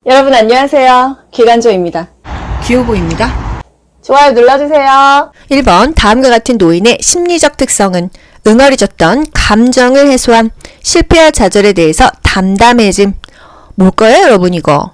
여러분 안녕하세요. 기간조입니다. 기호보입니다. 좋아요 눌러주세요. 1번 다음과 같은 노인의 심리적 특성은 응어리졌던 감정을 해소함, 실패와 좌절에 대해서 담담해짐. 뭘까요 여러분 이거?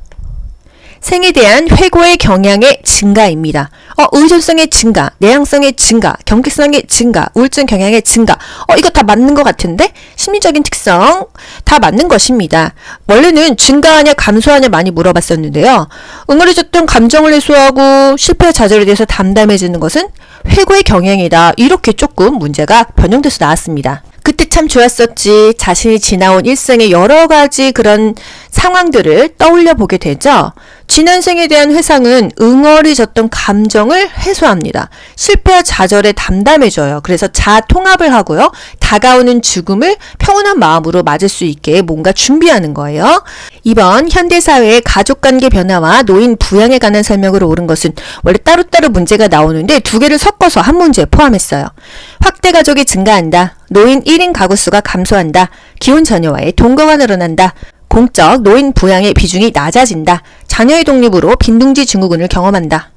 생에 대한 회고의 경향의 증가입니다. 의존성의 증가, 내향성의 증가, 경계성의 증가, 우울증 경향의 증가. 이거 다 맞는 것 같은데? 심리적인 특성 다 맞는 것입니다. 원래는 증가하냐 감소하냐 많이 물어봤었는데요. 응어리졌던 감정을 해소하고 실패와 좌절에 대해서 담담해지는 것은 회고의 경향이다. 이렇게 조금 문제가 변형돼서 나왔습니다. 그때 참 좋았었지. 자신이 지나온 일생의 여러 가지 그런 상황들을 떠올려 보게 되죠. 지난 생에 대한 회상은 응어리졌던 감정을 해소합니다. 실패와 좌절에 담담해져요. 그래서 자통합을 하고요. 다가오는 죽음을 평온한 마음으로 맞을 수 있게 뭔가 준비하는 거예요. 2번 현대사회의 가족관계 변화와 노인 부양에 관한 설명으로 옳은 것은 원래 따로따로 문제가 나오는데 두 개를 섞어서 한 문제에 포함했어요. 확대 가족이 증가한다. 노인 1인 가구 수가 감소한다. 기혼 자녀와의 동거가 늘어난다. 공적 노인 부양의 비중이 낮아진다. 자녀의 독립으로 빈둥지 증후군을 경험한다.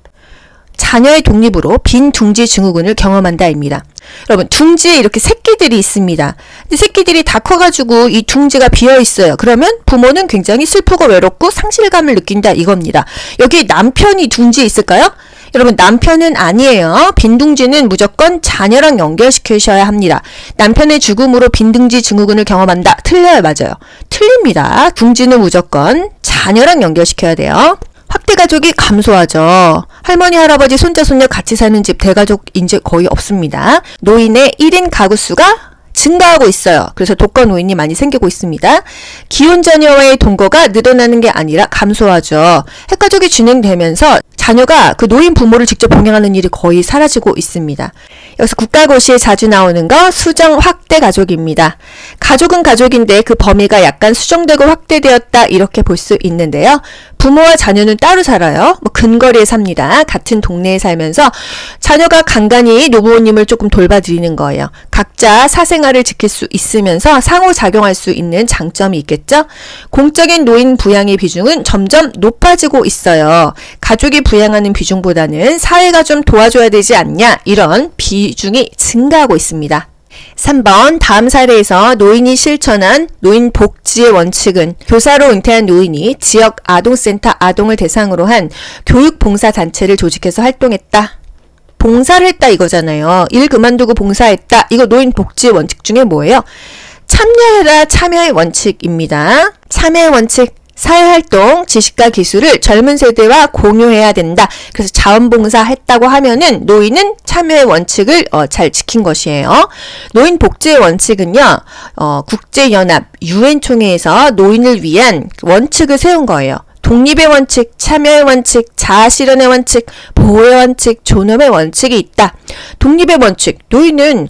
자녀의 독립으로 빈둥지 증후군을 경험한다입니다. 여러분 둥지에 이렇게 새끼들이 있습니다. 근데 새끼들이 다 커가지고 이 둥지가 비어있어요. 그러면 부모는 굉장히 슬프고 외롭고 상실감을 느낀다 이겁니다. 여기 남편이 둥지에 있을까요? 여러분 남편은 아니에요. 빈둥지는 무조건 자녀랑 연결시키셔야 합니다. 남편의 죽음으로 빈둥지 증후군을 경험한다. 틀려요. 맞아요. 틀립니다. 둥지는 무조건 자녀랑 연결시켜야 돼요. 확대 가족이 감소하죠. 할머니, 할아버지, 손자, 손녀 같이 사는 집 대가족 이제 거의 없습니다. 노인의 1인 가구 수가 증가하고 있어요. 그래서 독거 노인이 많이 생기고 있습니다. 기혼 자녀와의 동거가 늘어나는 게 아니라 감소하죠. 핵가족이 진행되면서 자녀가 그 노인 부모를 직접 봉양하는 일이 거의 사라지고 있습니다. 여기서 국가고시에 자주 나오는 거 수정 확대 가족입니다. 가족은 가족인데 그 범위가 약간 수정되고 확대되었다 이렇게 볼 수 있는데요. 부모와 자녀는 따로 살아요. 근거리에 삽니다. 같은 동네에 살면서 자녀가 간간히 노부모님을 조금 돌봐드리는 거예요. 각자 사생활을 지킬 수 있으면서 상호작용할 수 있는 장점이 있겠죠. 공적인 노인 부양의 비중은 점점 높아지고 있어요. 가족이 부양하는 비중보다는 사회가 좀 도와줘야 되지 않냐 이런 비중이 증가하고 있습니다. 3번 다음 사례에서 노인이 실천한 노인 복지의 원칙은 교사로 은퇴한 노인이 지역 아동센터 아동을 대상으로 한 교육봉사단체를 조직해서 활동했다. 봉사를 했다 이거잖아요. 일 그만두고 봉사했다. 이거 노인 복지의 원칙 중에 뭐예요? 참여해라 참여의 원칙입니다. 참여의 원칙. 사회활동, 지식과 기술을 젊은 세대와 공유해야 된다. 그래서 자원봉사 했다고 하면은 노인은 참여의 원칙을 잘 지킨 것이에요. 노인 복지의 원칙은요, 국제연합 유엔총회에서 노인을 위한 원칙을 세운 거예요. 독립의 원칙, 참여의 원칙, 자아실현의 원칙, 보호의 원칙, 존엄의 원칙이 있다. 독립의 원칙, 노인은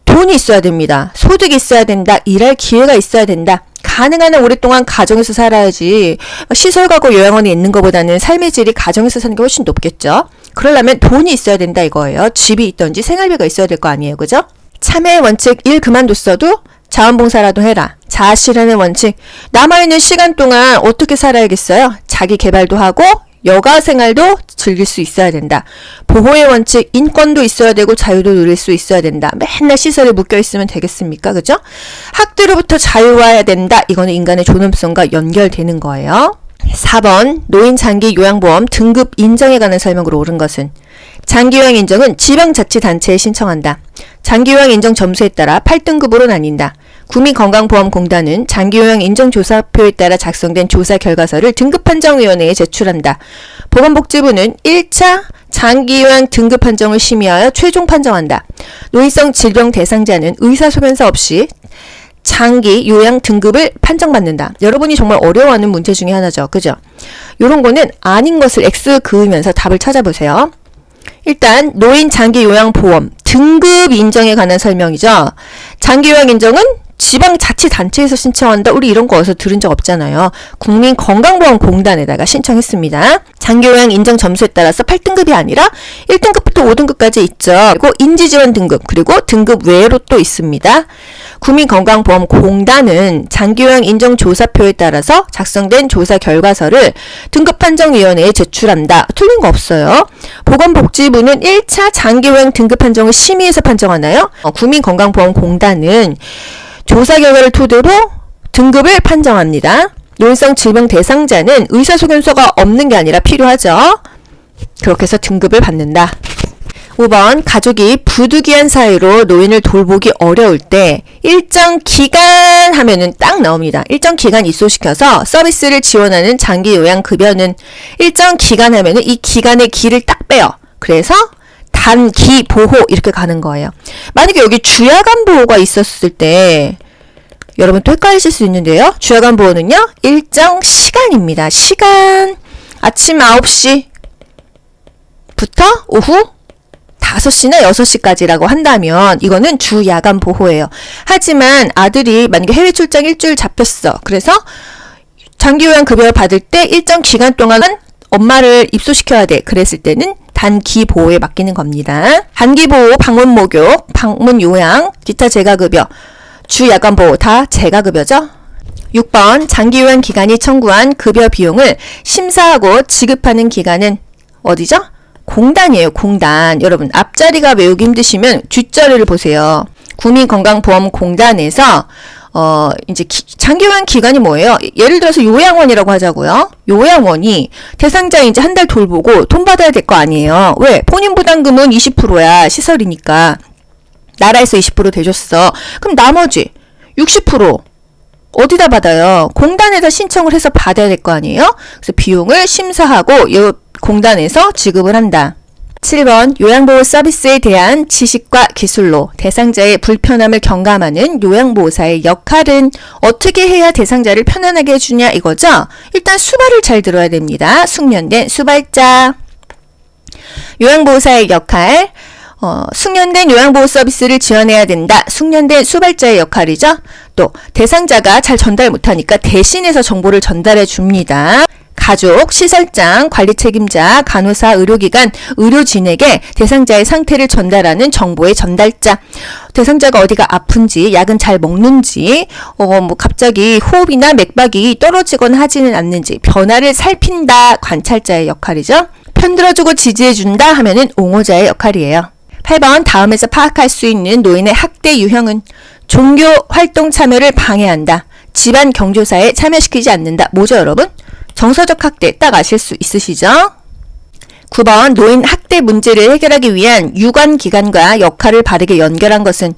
돈이 있어야 됩니다. 소득이 있어야 된다. 일할 기회가 있어야 된다. 가능한 한 오랫동안 가정에서 살아야지 시설 가고 요양원에 있는 것보다는 삶의 질이 가정에서 사는 게 훨씬 높겠죠. 그러려면 돈이 있어야 된다 이거예요. 집이 있던지 생활비가 있어야 될 거 아니에요. 그죠? 참여의 원칙, 일 그만뒀어도 자원봉사라도 해라. 자아실현의 원칙, 남아있는 시간 동안 어떻게 살아야겠어요? 자기 개발도 하고 여가 생활도 즐길 수 있어야 된다. 보호의 원칙, 인권도 있어야 되고 자유도 누릴 수 있어야 된다. 맨날 시설에 묶여 있으면 되겠습니까? 그죠? 학대로부터 자유화해야 된다. 이거는 인간의 존엄성과 연결되는 거예요. 4번 노인 장기 요양보험 등급 인정에 관한 설명으로 옳은 것은 장기요양 인정은 지방자치단체에 신청한다. 장기요양 인정 점수에 따라 8등급으로 나뉜다. 국민건강보험공단은 장기요양 인정조사표에 따라 작성된 조사 결과서를 등급판정위원회에 제출한다. 보건복지부는 1차 장기요양 등급 판정을 심의하여 최종 판정한다. 노인성 질병 대상자는 의사소견서 없이 장기 요양 등급을 판정받는다. 여러분이 정말 어려워하는 문제 중에 하나죠. 그죠? 요런 거는 아닌 것을 X 그으면서 답을 찾아보세요. 일단 노인 장기 요양 보험 등급 인정에 관한 설명이죠. 장기 요양 인정은 지방자치단체에서 신청한다. 우리 이런 거 어디서 들은 적 없잖아요. 국민건강보험공단에다가 신청했습니다. 장기요양 인정 점수에 따라서 8등급이 아니라 1등급부터 5등급까지 있죠. 그리고 인지지원 등급, 그리고 등급 외로 또 있습니다. 국민건강보험공단은 장기요양 인정조사표에 따라서 작성된 조사 결과서를 등급판정위원회에 제출한다. 틀린 거 없어요. 보건복지부는 1차 장기요양 등급판정을 심의해서 판정하나요? 국민건강보험공단은 조사 결과를 토대로 등급을 판정합니다. 노인성 질병 대상자는 의사소견서가 없는 게 아니라 필요하죠. 그렇게 해서 등급을 받는다. 5번 가족이 부득이한 사유로 노인을 돌보기 어려울 때 일정 기간 하면은 딱 나옵니다. 일정 기간 입소시켜서 서비스를 지원하는 장기요양급여는 일정 기간 하면은 이 기간의 기를 딱 빼요. 그래서 단기 보호 이렇게 가는 거예요. 만약에 여기 주야간 보호가 있었을 때 여러분 또 헷갈리실 수 있는데요. 주야간 보호는요. 일정 시간입니다. 시간 아침 9시부터 오후 5시나 6시까지라고 한다면 이거는 주야간 보호예요. 하지만 아들이 만약에 해외 출장 일주일 잡혔어. 그래서 장기요양 급여를 받을 때 일정 기간 동안은 엄마를 입소시켜야 돼. 그랬을 때는 단기 보호에 맡기는 겁니다. 단기 보호, 방문 목욕, 방문 요양, 기타 재가급여, 주야간 보호 다 재가급여죠. 6번 장기요양 기관이 청구한 급여 비용을 심사하고 지급하는 기관은 어디죠? 공단이에요. 공단. 여러분 앞자리가 외우기 힘드시면 뒷자리를 보세요. 국민건강보험공단에서 이제 장기요양 기관이 뭐예요? 예를 들어서 요양원이라고 하자고요. 요양원이 대상자 이제 한 달 돌보고 돈 받아야 될 거 아니에요. 왜? 본인 부담금은 20%야. 시설이니까. 나라에서 20% 대줬어. 그럼 나머지 60% 어디다 받아요? 공단에다 신청을 해서 받아야 될 거 아니에요? 그래서 비용을 심사하고 이 공단에서 지급을 한다. 7번 요양보호 서비스에 대한 지식과 기술로 대상자의 불편함을 경감하는 요양보호사의 역할은 어떻게 해야 대상자를 편안하게 해주냐 이거죠? 일단 수발을 잘 들어야 됩니다. 숙련된 수발자. 요양보호사의 역할. 숙련된 요양보호 서비스를 지원해야 된다. 숙련된 수발자의 역할이죠. 또 대상자가 잘 전달 못하니까 대신해서 정보를 전달해 줍니다. 가족, 시설장, 관리 책임자, 간호사, 의료기관, 의료진에게 대상자의 상태를 전달하는 정보의 전달자. 대상자가 어디가 아픈지, 약은 잘 먹는지, 갑자기 호흡이나 맥박이 떨어지거나 하지는 않는지 변화를 살핀다. 관찰자의 역할이죠. 편들어주고 지지해준다 하면은 옹호자의 역할이에요. 8번 다음에서 파악할 수 있는 노인의 학대 유형은 종교 활동 참여를 방해한다. 집안 경조사에 참여시키지 않는다. 뭐죠 여러분? 정서적 학대 딱 아실 수 있으시죠? 9번 노인 학대 문제를 해결하기 위한 유관기관과 역할을 바르게 연결한 것은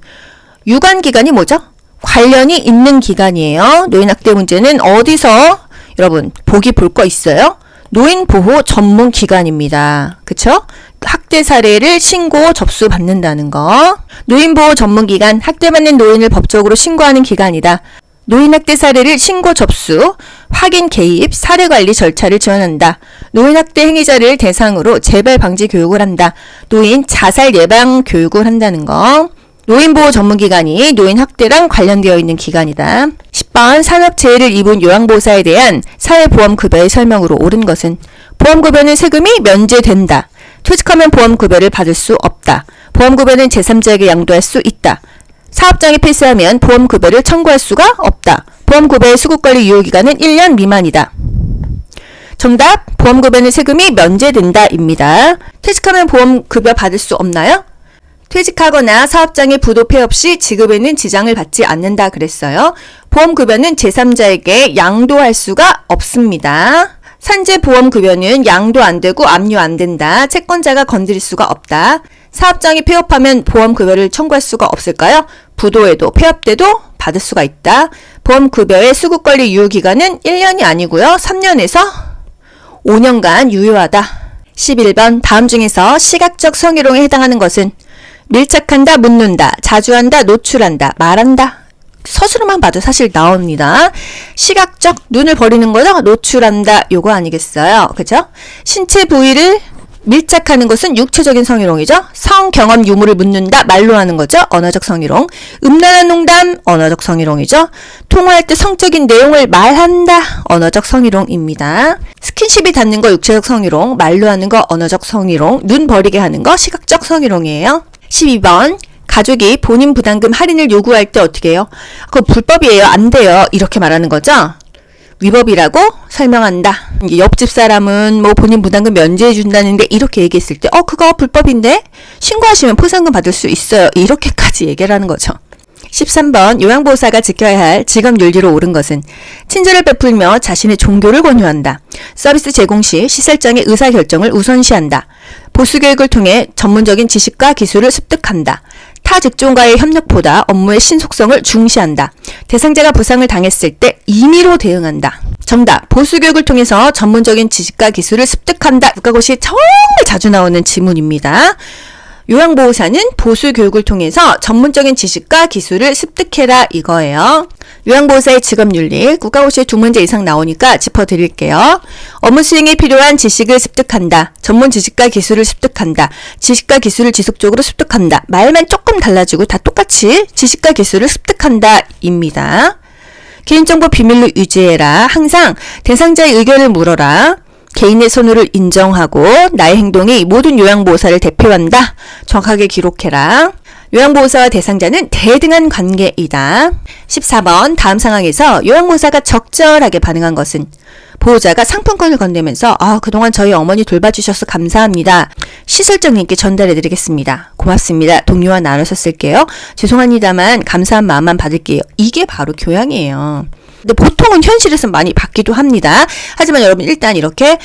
유관기관이 뭐죠? 관련이 있는 기관이에요. 노인 학대 문제는 어디서 여러분 보기 볼 거 있어요? 노인보호 전문기관입니다. 그쵸? 학대 사례를 신고 접수받는다는 거. 노인보호 전문기관, 학대받는 노인을 법적으로 신고하는 기관이다. 노인학대 사례를 신고 접수, 확인 개입, 사례관리 절차를 지원한다. 노인학대 행위자를 대상으로 재발 방지 교육을 한다. 노인 자살 예방 교육을 한다는 거. 노인보호 전문기관이 노인학대랑 관련되어 있는 기관이다. 10번 산업재해를 입은 요양보호사에 대한 사회보험급여의 설명으로 옳은 것은 보험급여는 세금이 면제된다. 퇴직하면 보험급여를 받을 수 없다. 보험급여는 제3자에게 양도할 수 있다. 사업장에 폐쇄하면 보험급여를 청구할 수가 없다. 보험급여의 수급관리 유효기간은 1년 미만이다. 정답, 보험급여는 세금이 면제된다 입니다. 퇴직하면 보험급여 받을 수 없나요? 퇴직하거나 사업장에 부도 폐업 시 지급에는 지장을 받지 않는다 그랬어요. 보험급여는 제3자에게 양도할 수가 없습니다. 산재보험급여는 양도 안 되고 압류 안 된다. 채권자가 건드릴 수가 없다. 사업장이 폐업하면 보험급여를 청구할 수가 없을까요? 부도에도 폐업돼도 받을 수가 있다. 보험급여의 수급관리 유효기간은 1년이 아니고요. 3년에서 5년간 유효하다. 11번 다음 중에서 시각적 성희롱에 해당하는 것은 밀착한다, 묻는다, 자주 한다, 노출한다, 말한다. 서술만 봐도 사실 나옵니다. 시각적, 눈을 버리는 거죠? 노출한다, 요거 아니겠어요? 그죠? 신체 부위를 밀착하는 것은 육체적인 성희롱이죠. 성경험 유무를 묻는다, 말로 하는 거죠. 언어적 성희롱. 음란한 농담, 언어적 성희롱이죠. 통화할 때 성적인 내용을 말한다, 언어적 성희롱입니다. 스킨십이 닿는 거 육체적 성희롱, 말로 하는 거 언어적 성희롱, 눈 버리게 하는 거 시각적 성희롱이에요. 12번 가족이 본인 부담금 할인을 요구할 때 어떻게 해요? 그거 불법이에요. 안 돼요. 이렇게 말하는 거죠. 위법이라고 설명한다. 옆집 사람은 뭐 본인 부담금 면제해 준다는데 이렇게 얘기했을 때 그거 불법인데 신고하시면 포상금 받을 수 있어요. 이렇게까지 얘기를 하는 거죠. 13번 요양보호사가 지켜야 할 직업윤리로 옳은 것은 친절을 베풀며 자신의 종교를 권유한다. 서비스 제공 시 시설장의 의사결정을 우선시한다. 보수교육을 통해 전문적인 지식과 기술을 습득한다. 타 직종과의 협력보다 업무의 신속성을 중시한다. 대상자가 부상을 당했을 때 임의로 대응한다. 정답. 보수교육을 통해서 전문적인 지식과 기술을 습득한다. 국가고시에 정말 자주 나오는 지문입니다. 요양보호사는 보수교육을 통해서 전문적인 지식과 기술을 습득해라 이거예요. 요양보호사의 직업윤리 국가고시에 2문제 이상 나오니까 짚어드릴게요. 업무 수행에 필요한 지식을 습득한다. 전문 지식과 기술을 습득한다. 지식과 기술을 지속적으로 습득한다. 말만 조금 달라지고 다 똑같이 지식과 기술을 습득한다 입니다. 개인정보 비밀로 유지해라. 항상 대상자의 의견을 물어라. 개인의 선호를 인정하고 나의 행동이 모든 요양보호사를 대표한다. 정확하게 기록해라. 요양보호사와 대상자는 대등한 관계이다. 14번 다음 상황에서 요양보호사가 적절하게 반응한 것은 보호자가 상품권을 건네면서 그동안 저희 어머니 돌봐주셔서 감사합니다. 시설장님께 전달해드리겠습니다. 고맙습니다. 동료와 나눠서 쓸게요. 죄송합니다만 감사한 마음만 받을게요. 이게 바로 교양이에요. 근데 보통은 현실에서 많이 받기도 합니다. 하지만 여러분 일단 이렇게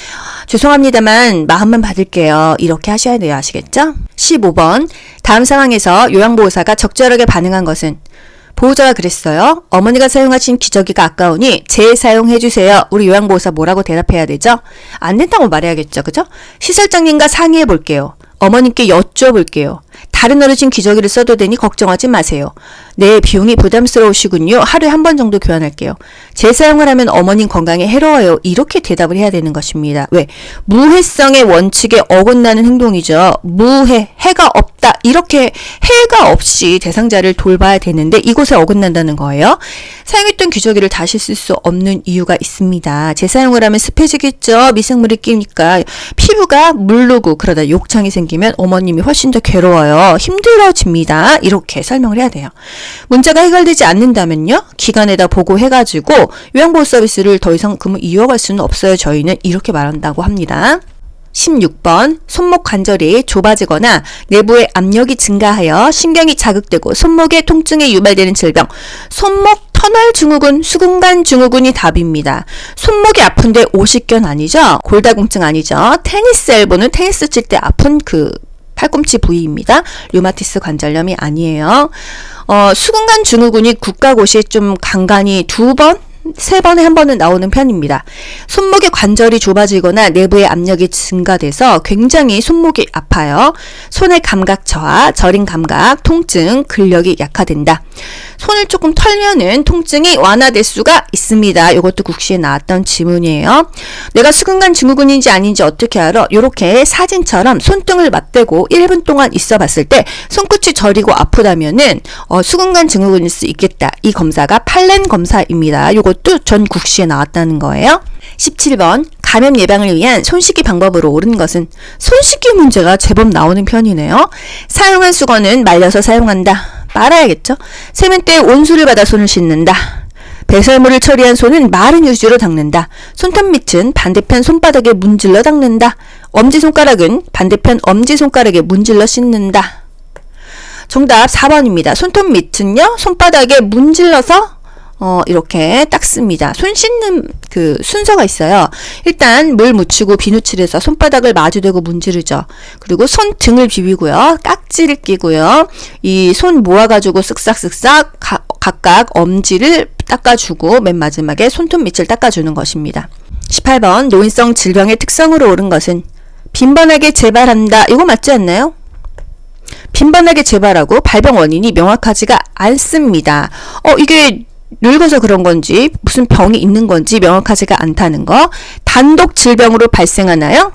죄송합니다만 마음만 받을게요. 이렇게 하셔야 돼요. 아시겠죠? 15번 다음 상황에서 요양보호사가 적절하게 반응한 것은 보호자가 그랬어요. 어머니가 사용하신 기저귀가 아까우니 재사용해주세요. 우리 요양보호사 뭐라고 대답해야 되죠? 안 된다고 말해야겠죠. 그죠? 시설장님과 상의해 볼게요. 어머님께 여쭤볼게요. 다른 어르신 기저귀를 써도 되니 걱정하지 마세요. 네, 비용이 부담스러우시군요. 하루에 한 번 정도 교환할게요. 재사용을 하면 어머님 건강에 해로워요. 이렇게 대답을 해야 되는 것입니다. 왜? 무해성의 원칙에 어긋나는 행동이죠. 무해, 해가 없다. 이렇게 해가 없이 대상자를 돌봐야 되는데 이곳에 어긋난다는 거예요. 사용했던 기저귀를 다시 쓸 수 없는 이유가 있습니다. 재사용을 하면 습해지겠죠. 미생물이 끼니까 피부가 물르고 그러다 욕창이 생기면 어머님이 훨씬 더 괴로워요. 힘들어집니다. 이렇게 설명을 해야 돼요. 문제가 해결되지 않는다면요. 기관에다 보고해가지고 요양보호 서비스를 더 이상 이어갈 수는 없어요. 저희는 이렇게 말한다고 합니다. 16번 손목 관절이 좁아지거나 내부의 압력이 증가하여 신경이 자극되고 손목의 통증에 유발되는 질병 손목 터널 증후군, 수근관 증후군이 답입니다. 손목이 아픈데 오십견 아니죠? 골다공증 아니죠? 테니스 엘보는 테니스 칠 때 아픈 그 팔꿈치 부위입니다. 류마티스 관절염이 아니에요. 수근관 증후군이 국가고시에 좀 간간히 2번? 3번에 한 번은 나오는 편입니다. 손목의 관절이 좁아지거나 내부의 압력이 증가돼서 굉장히 손목이 아파요. 손의 감각 저하, 저림 감각, 통증, 근력이 약화된다. 손을 조금 털면은 통증이 완화될 수가 있습니다. 이것도 국시에 나왔던 지문이에요. 내가 수근관 증후군인지 아닌지 어떻게 알아? 이렇게 사진처럼 손등을 맞대고 1분 동안 있어 봤을 때 손끝이 저리고 아프다면은 수근관 증후군일 수 있겠다. 이 검사가 팔렌 검사입니다. 이것도 전 국시에 나왔다는 거예요. 17번 감염 예방을 위한 손 씻기 방법으로 옳은 것은 손 씻기 문제가 제법 나오는 편이네요. 사용한 수건은 말려서 사용한다. 말아야겠죠. 세면대에 온수를 받아 손을 씻는다. 배설물을 처리한 손은 마른 휴지로 닦는다. 손톱 밑은 반대편 손바닥에 문질러 닦는다. 엄지손가락은 반대편 엄지손가락에 문질러 씻는다. 정답 4번입니다. 손톱 밑은요. 손바닥에 문질러서 이렇게 닦습니다. 손 씻는 그 순서가 있어요. 일단 물 묻히고 비누칠해서 손바닥을 마주대고 문지르죠. 그리고 손등을 비비고요. 깍지를 끼고요. 이 손 모아가지고 쓱싹쓱싹 각각 엄지를 닦아주고 맨 마지막에 손톱 밑을 닦아주는 것입니다. 18번 노인성 질병의 특성으로 옳은 것은 빈번하게 재발한다. 이거 맞지 않나요? 빈번하게 재발하고 발병 원인이 명확하지가 않습니다. 이게 늙어서 그런 건지 무슨 병이 있는 건지 명확하지가 않다는 거. 단독 질병으로 발생하나요?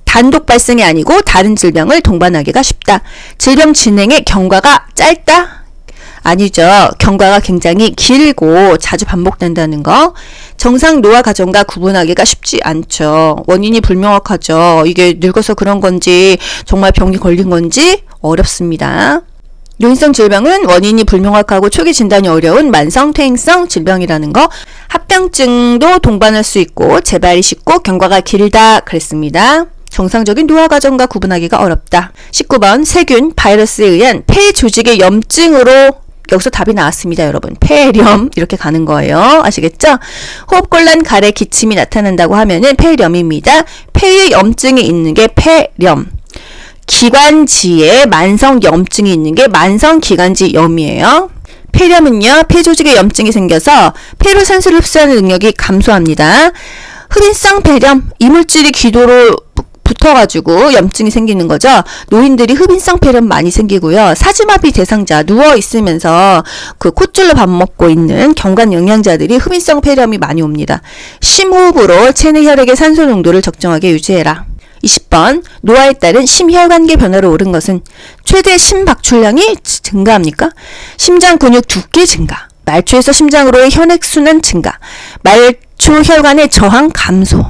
단독 발생이 아니고 다른 질병을 동반하기가 쉽다. 질병 진행의 경과가 짧다? 아니죠. 경과가 굉장히 길고 자주 반복된다는 거. 정상 노화 과정과 구분하기가 쉽지 않죠. 원인이 불명확하죠. 이게 늙어서 그런 건지 정말 병이 걸린 건지 어렵습니다. 노인성 질병은 원인이 불명확하고 초기 진단이 어려운 만성 퇴행성 질병이라는 거. 합병증도 동반할 수 있고 재발이 쉽고 경과가 길다 그랬습니다. 정상적인 노화 과정과 구분하기가 어렵다. 19번 세균, 바이러스에 의한 폐 조직의 염증으로 여기서 답이 나왔습니다, 여러분. 폐렴 이렇게 가는 거예요. 아시겠죠? 호흡곤란, 가래, 기침이 나타난다고 하면은 폐렴입니다. 폐에 염증이 있는 게 폐렴. 기관지에 만성 염증이 있는 게 만성 기관지염이에요. 폐렴은요, 폐 조직에 염증이 생겨서 폐로 산소를 흡수하는 능력이 감소합니다. 흡인성 폐렴, 이물질이 기도로 붙어가지고 염증이 생기는 거죠. 노인들이 흡인성 폐렴 많이 생기고요. 사지마비 대상자 누워 있으면서 그 콧줄로 밥 먹고 있는 경관 영양자들이 흡인성 폐렴이 많이 옵니다. 심호흡으로 체내 혈액의 산소 농도를 적정하게 유지해라. 20번 노화에 따른 심혈관계 변화로 오른 것은 최대 심박출량이 증가합니까? 심장 근육 두께 증가, 말초에서 심장으로의 혈액순환 증가, 말초 혈관의 저항 감소,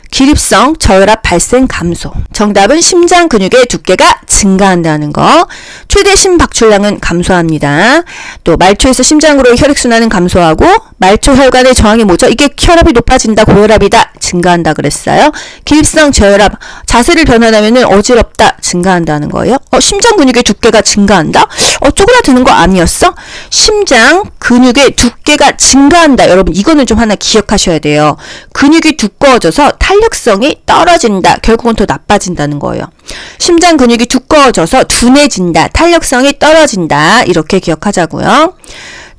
기립성 저혈압 발생 감소. 정답은 심장 근육의 두께가 증가한다는 거. 최대 심박출량은 감소합니다. 또 말초에서 심장으로 혈액순환은 감소하고 말초 혈관의 저항이 뭐죠? 이게 혈압이 높아진다, 고혈압이다, 증가한다 그랬어요. 기립성 저혈압, 자세를 변환하면은 어지럽다, 증가한다는 거예요. 심장 근육의 두께가 증가한다? 쪼그라드는 거 아니었어? 심장 근육의 두께가 증가한다. 여러분 이거는 좀 하나 기억하셔야 돼요. 근육이 두꺼워져서 탄력성이 떨어진다. 결국은 더 나빠진다는 거예요. 심장 근육이 두꺼워져서 둔해진다. 탄력성이 떨어진다. 이렇게 기억하자고요.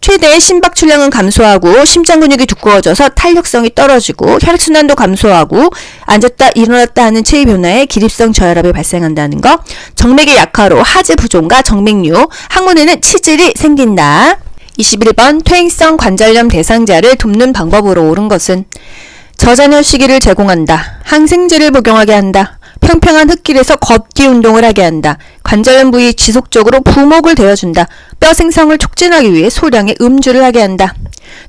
최대 심박출량은 감소하고 심장 근육이 두꺼워져서 탄력성이 떨어지고 혈액순환도 감소하고 앉았다 일어났다 하는 체위 변화에 기립성 저혈압이 발생한다는 거. 정맥의 약화로 하지 부종과 정맥류, 항문에는 치질이 생긴다. 21번 퇴행성 관절염 대상자를 돕는 방법으로 옳은 것은 저잔여 시기를 제공한다. 항생제를 복용하게 한다. 평평한 흙길에서 걷기 운동을 하게 한다. 관절염 부위 지속적으로 부목을 대어준다. 뼈 생성을 촉진하기 위해 소량의 음주를 하게 한다.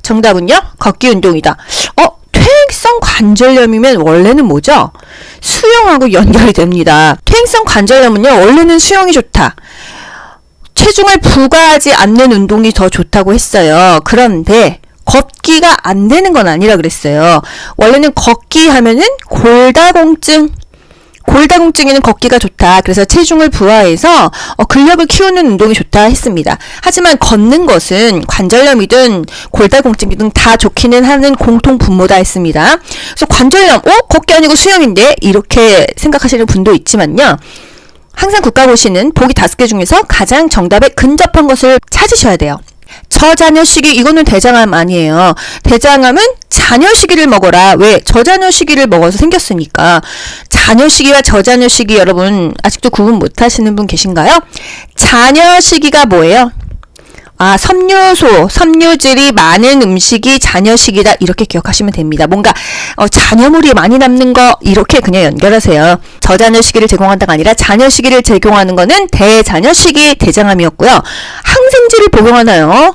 정답은요? 걷기 운동이다. 퇴행성 관절염이면 원래는 뭐죠? 수영하고 연결이 됩니다. 퇴행성 관절염은요, 원래는 수영이 좋다. 체중을 부과하지 않는 운동이 더 좋다고 했어요. 그런데 걷기가 안 되는 건 아니라 그랬어요. 원래는 걷기 하면은 골다공증에는 걷기가 좋다. 그래서 체중을 부하해서 근력을 키우는 운동이 좋다 했습니다. 하지만 걷는 것은 관절염이든 골다공증이든 다 좋기는 하는 공통 분모다 했습니다. 그래서 관절염, 걷기 아니고 수영인데 이렇게 생각하시는 분도 있지만요. 항상 국가고시는 보기 5개 중에서 가장 정답에 근접한 것을 찾으셔야 돼요. 저잔여 시기, 이거는 대장암 아니에요. 대장암은 잔여 시기를 먹어라. 왜? 저잔여 시기를 먹어서 생겼으니까. 잔여 시기와 저잔여 시기 여러분 아직도 구분 못 하시는 분 계신가요? 잔여 시기가 뭐예요? 섬유소, 섬유질이 많은 음식이 잔여식이다. 이렇게 기억하시면 됩니다. 뭔가 잔여물이 많이 남는 거 이렇게 그냥 연결하세요. 저잔여시기를 제공한다가 아니라 잔여시기를 제공하는 거는 대잔여시기 대장암이었고요. 항생제를 복용하나요?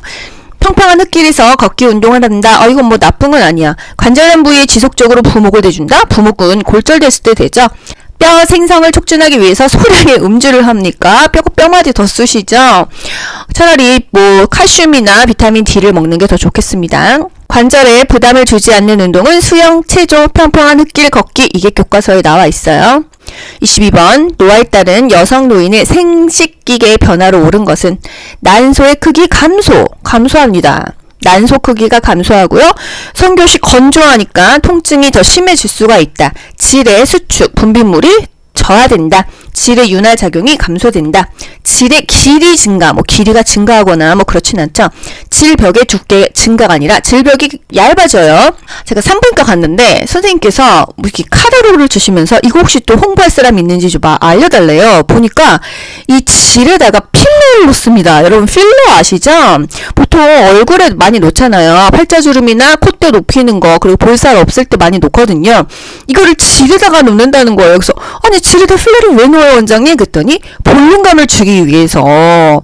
평평한 흙길에서 걷기 운동을 한다. 이건 뭐 나쁜 건 아니야. 관절염 부위에 지속적으로 부목을 대준다. 부목은 골절됐을 때 되죠. 뼈 생성을 촉진하기 위해서 소량의 음주를 합니까? 뼈마디 더 쓰시죠? 차라리 뭐 칼슘이나 비타민 D를 먹는 게 더 좋겠습니다. 관절에 부담을 주지 않는 운동은 수영, 체조, 평평한 흙길 걷기, 이게 교과서에 나와 있어요. 22번 노화에 따른 여성 노인의 생식기계의 변화로 옳은 것은 난소의 크기 감소합니다. 난소 크기가 감소하고요. 성교시 건조하니까 통증이 더 심해질 수가 있다. 질의 수축, 분비물이 저하된다. 질의 윤활 작용이 감소된다. 질의 길이 증가, 길이가 증가하거나 그렇진 않죠. 질벽의 두께 증가가 아니라 질벽이 얇아져요. 제가 산부인과 갔는데 선생님께서 이렇게 카다로를 주시면서 이거 혹시 또 홍보할 사람 있는지 좀 알려달래요. 보니까 이 질에다가 필러를 놓습니다. 여러분 필러 아시죠? 보통 얼굴에 많이 놓잖아요. 팔자주름이나 콧대 높이는 거, 그리고 볼살 없을 때 많이 놓거든요. 이거를 질에다가 놓는다는 거예요. 그래서 아니 질에다 필러를 왜 놓아요? 뭐예요, 원장님? 그랬더니 볼륨감을 주기 위해서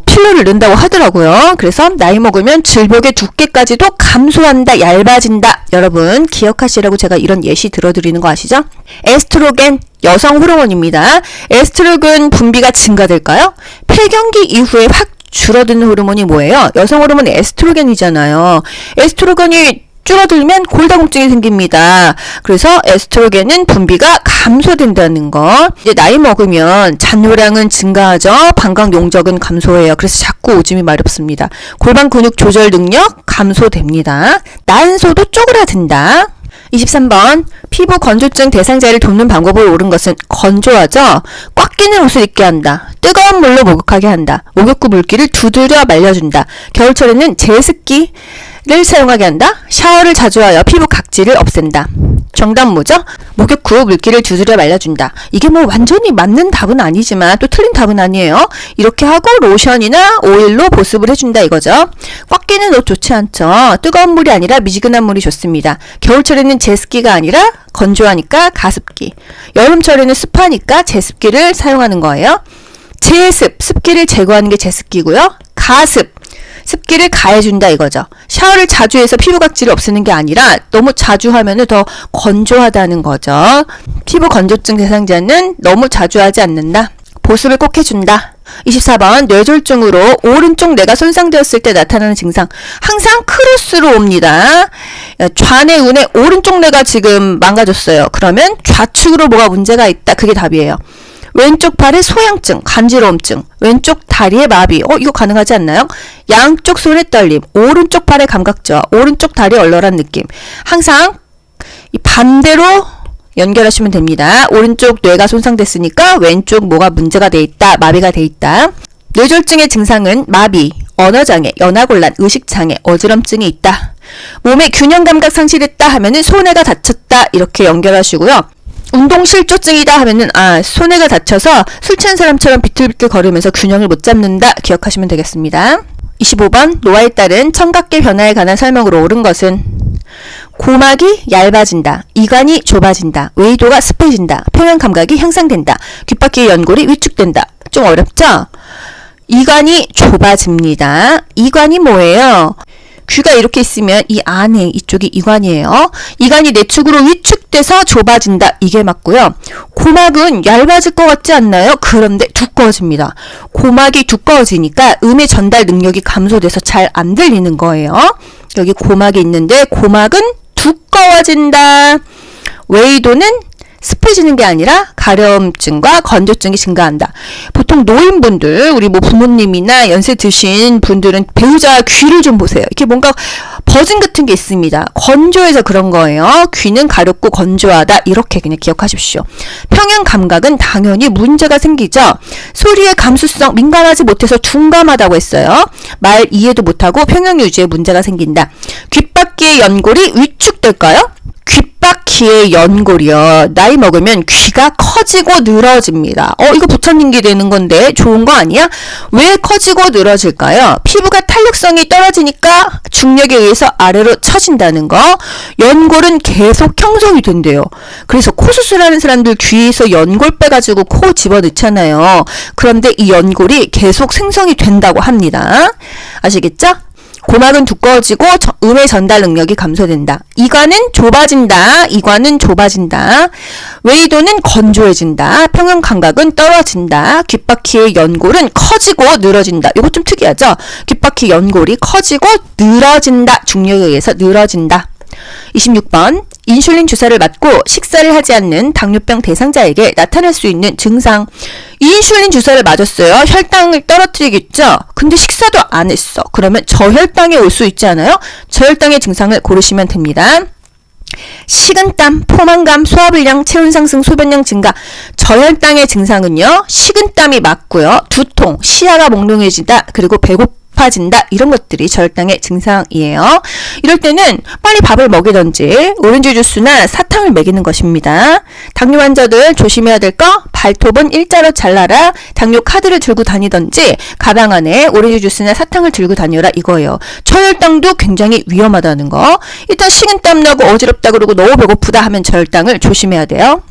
필러를 넣는다고 하더라고요. 그래서 나이 먹으면 질벽의 두께까지도 감소한다, 얇아진다. 여러분 기억하시라고 제가 이런 예시 들어드리는 거 아시죠? 에스트로겐, 여성 호르몬입니다. 에스트로겐 분비가 증가될까요? 폐경기 이후에 확 줄어드는 호르몬이 뭐예요? 여성 호르몬 에스트로겐이잖아요. 에스트로겐이 줄어들면 골다공증이 생깁니다. 그래서 에스트로겐은 분비가 감소된다는 거. 이제 나이 먹으면 잔뇨량은 증가하죠. 방광 용적은 감소해요. 그래서 자꾸 오줌이 마렵습니다. 골반 근육 조절 능력 감소됩니다. 난소도 쪼그라든다. 23번 피부 건조증 대상자를 돕는 방법으로 옳은 것은 건조하죠. 꽉 끼는 옷을 입게 한다. 뜨거운 물로 목욕하게 한다. 목욕 후 물기를 두드려 말려준다. 겨울철에는 제습기를 사용하게 한다. 샤워를 자주 하여 피부 각질을 없앤다. 정답 뭐죠? 목욕 후 물기를 두드려 말려준다. 이게 뭐 완전히 맞는 답은 아니지만 또 틀린 답은 아니에요. 이렇게 하고 로션이나 오일로 보습을 해준다 이거죠. 꽉 끼는 옷 좋지 않죠. 뜨거운 물이 아니라 미지근한 물이 좋습니다. 겨울철에는 제습기가 아니라 건조하니까 가습기. 여름철에는 습하니까 제습기를 사용하는 거예요. 제습, 습기를 제거하는 게 제습기고요. 가습, 습기를 가해준다 이거죠. 샤워를 자주 해서 피부 각질을 없애는 게 아니라 너무 자주 하면 더 건조하다는 거죠. 피부 건조증 대상자는 너무 자주 하지 않는다. 보습을 꼭 해준다. 24번 뇌졸중으로 오른쪽 뇌가 손상되었을 때 나타나는 증상. 항상 크로스로 옵니다. 좌뇌, 우뇌, 오른쪽 뇌가 지금 망가졌어요. 그러면 좌측으로 뭐가 문제가 있다. 그게 답이에요. 왼쪽 팔의 소양증, 간지러움증, 왼쪽 다리의 마비. 이거 가능하지 않나요? 양쪽 손의 떨림, 오른쪽 팔의 감각저하, 오른쪽 다리 얼얼한 느낌. 항상 이 반대로 연결하시면 됩니다. 오른쪽 뇌가 손상됐으니까 왼쪽 뭐가 문제가 돼 있다, 마비가 돼 있다. 뇌졸중의 증상은 마비, 언어장애, 연화곤란, 의식장애, 어지럼증이 있다. 몸의 균형 감각 상실했다 하면은 손해가 다쳤다 이렇게 연결하시고요. 운동실조증이다 하면은 손해가 다쳐서 술 취한 사람처럼 비틀비틀 걸으면서 균형을 못 잡는다 기억하시면 되겠습니다. 25번 노화에 따른 청각계 변화에 관한 설명으로 옳은 것은 고막이 얇아진다, 이관이 좁아진다, 외이도가 습해진다, 평형 감각이 향상된다, 귓바퀴의 연골이 위축된다. 좀 어렵죠? 이관이 좁아집니다. 이관이 뭐예요? 귀가 이렇게 있으면 이 안에 이쪽이 이관이에요. 이관이 내측으로 위축돼서 좁아진다. 이게 맞고요. 고막은 얇아질 것 같지 않나요? 그런데 두꺼워집니다. 고막이 두꺼워지니까 음의 전달 능력이 감소돼서 잘 안 들리는 거예요. 여기 고막이 있는데 고막은 두꺼워진다. 외이도는 습해지는 게 아니라 가려움증과 건조증이 증가한다. 보통 노인분들, 우리 뭐 부모님이나 연세 드신 분들은 배우자 귀를 좀 보세요. 이렇게 뭔가 버진 같은 게 있습니다. 건조해서 그런 거예요. 귀는 가렵고 건조하다. 이렇게 그냥 기억하십시오. 평형 감각은 당연히 문제가 생기죠. 소리의 감수성 민감하지 못해서 둔감하다고 했어요. 말 이해도 못하고 평형 유지에 문제가 생긴다. 귓바퀴의 연골이 위축될까요? 귓바퀴의 연골이요. 나이 먹으면 귀가 커지고 늘어집니다. 이거 부처님께 되는 건데 좋은 거 아니야? 왜 커지고 늘어질까요? 피부가 탄력성이 떨어지니까 중력에 의해서 아래로 처진다는 거. 연골은 계속 형성이 된대요. 그래서 코 수술하는 사람들 귀에서 연골 빼가지고 코 집어넣잖아요. 그런데 이 연골이 계속 생성이 된다고 합니다. 아시겠죠? 고막은 두꺼워지고 음의 전달 능력이 감소된다. 이관은 좁아진다. 이관은 좁아진다. 외이도는 건조해진다. 평형 감각은 떨어진다. 귓바퀴의 연골은 커지고 늘어진다. 이거 좀 특이하죠? 귓바퀴 연골이 커지고 늘어진다. 중력에 의해서 늘어진다. 26번 인슐린 주사를 맞고 식사를 하지 않는 당뇨병 대상자에게 나타날 수 있는 증상. 인슐린 주사를 맞았어요. 혈당을 떨어뜨리겠죠? 근데 식사도 안 했어. 그러면 저혈당에 올 수 있지 않아요? 저혈당의 증상을 고르시면 됩니다. 식은땀, 포만감, 소화불량, 체온 상승, 소변량 증가. 저혈당의 증상은요. 식은땀이 맞고요. 두통, 시야가 몽롱해지다. 그리고 배고파진다. 이런 것들이 저혈당의 증상이에요. 이럴 때는 빨리 밥을 먹이던지 오렌지 주스나 사탕을 먹이는 것입니다. 당뇨 환자들 조심해야 될 거, 발톱은 일자로 잘라라. 당뇨 카드를 들고 다니던지 가방 안에 오렌지 주스나 사탕을 들고 다녀라 이거예요. 저혈당도 굉장히 위험하다는 거. 일단 식은땀 나고 어지럽다 그러고 너무 배고프다 하면 저혈당을 조심해야 돼요.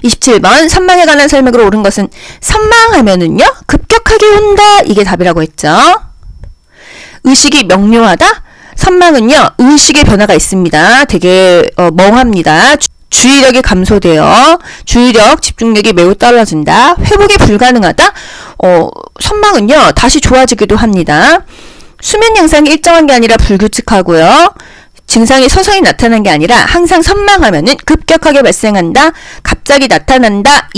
27번 선망에 관한 설명으로 옳은 것은 선망하면은요 급격하게 온다 이게 답이라고 했죠. 의식이 명료하다. 선망은요 의식의 변화가 있습니다. 되게 멍합니다. 주의력이 감소되어 주의력, 집중력이 매우 떨어진다. 회복이 불가능하다. 선망은요 다시 좋아지기도 합니다. 수면 양상이 일정한 게 아니라 불규칙하고요. 증상이 서서히 나타난 게 아니라 항상 선망하면은 급격하게 발생한다. 갑자기 나타난다.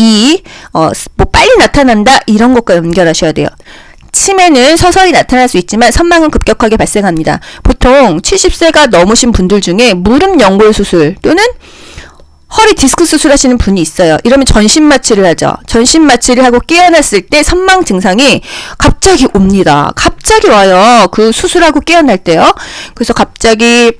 빨리 나타난다. 이런 것과 연결하셔야 돼요. 치매는 서서히 나타날 수 있지만 선망은 급격하게 발생합니다. 보통 70세가 넘으신 분들 중에 무릎 연골 수술 또는 허리 디스크 수술하시는 분이 있어요. 이러면 전신 마취를 하죠. 전신 마취를 하고 깨어났을 때 선망 증상이 갑자기 옵니다. 갑자기 와요. 그 수술하고 깨어날 때요. 그래서 갑자기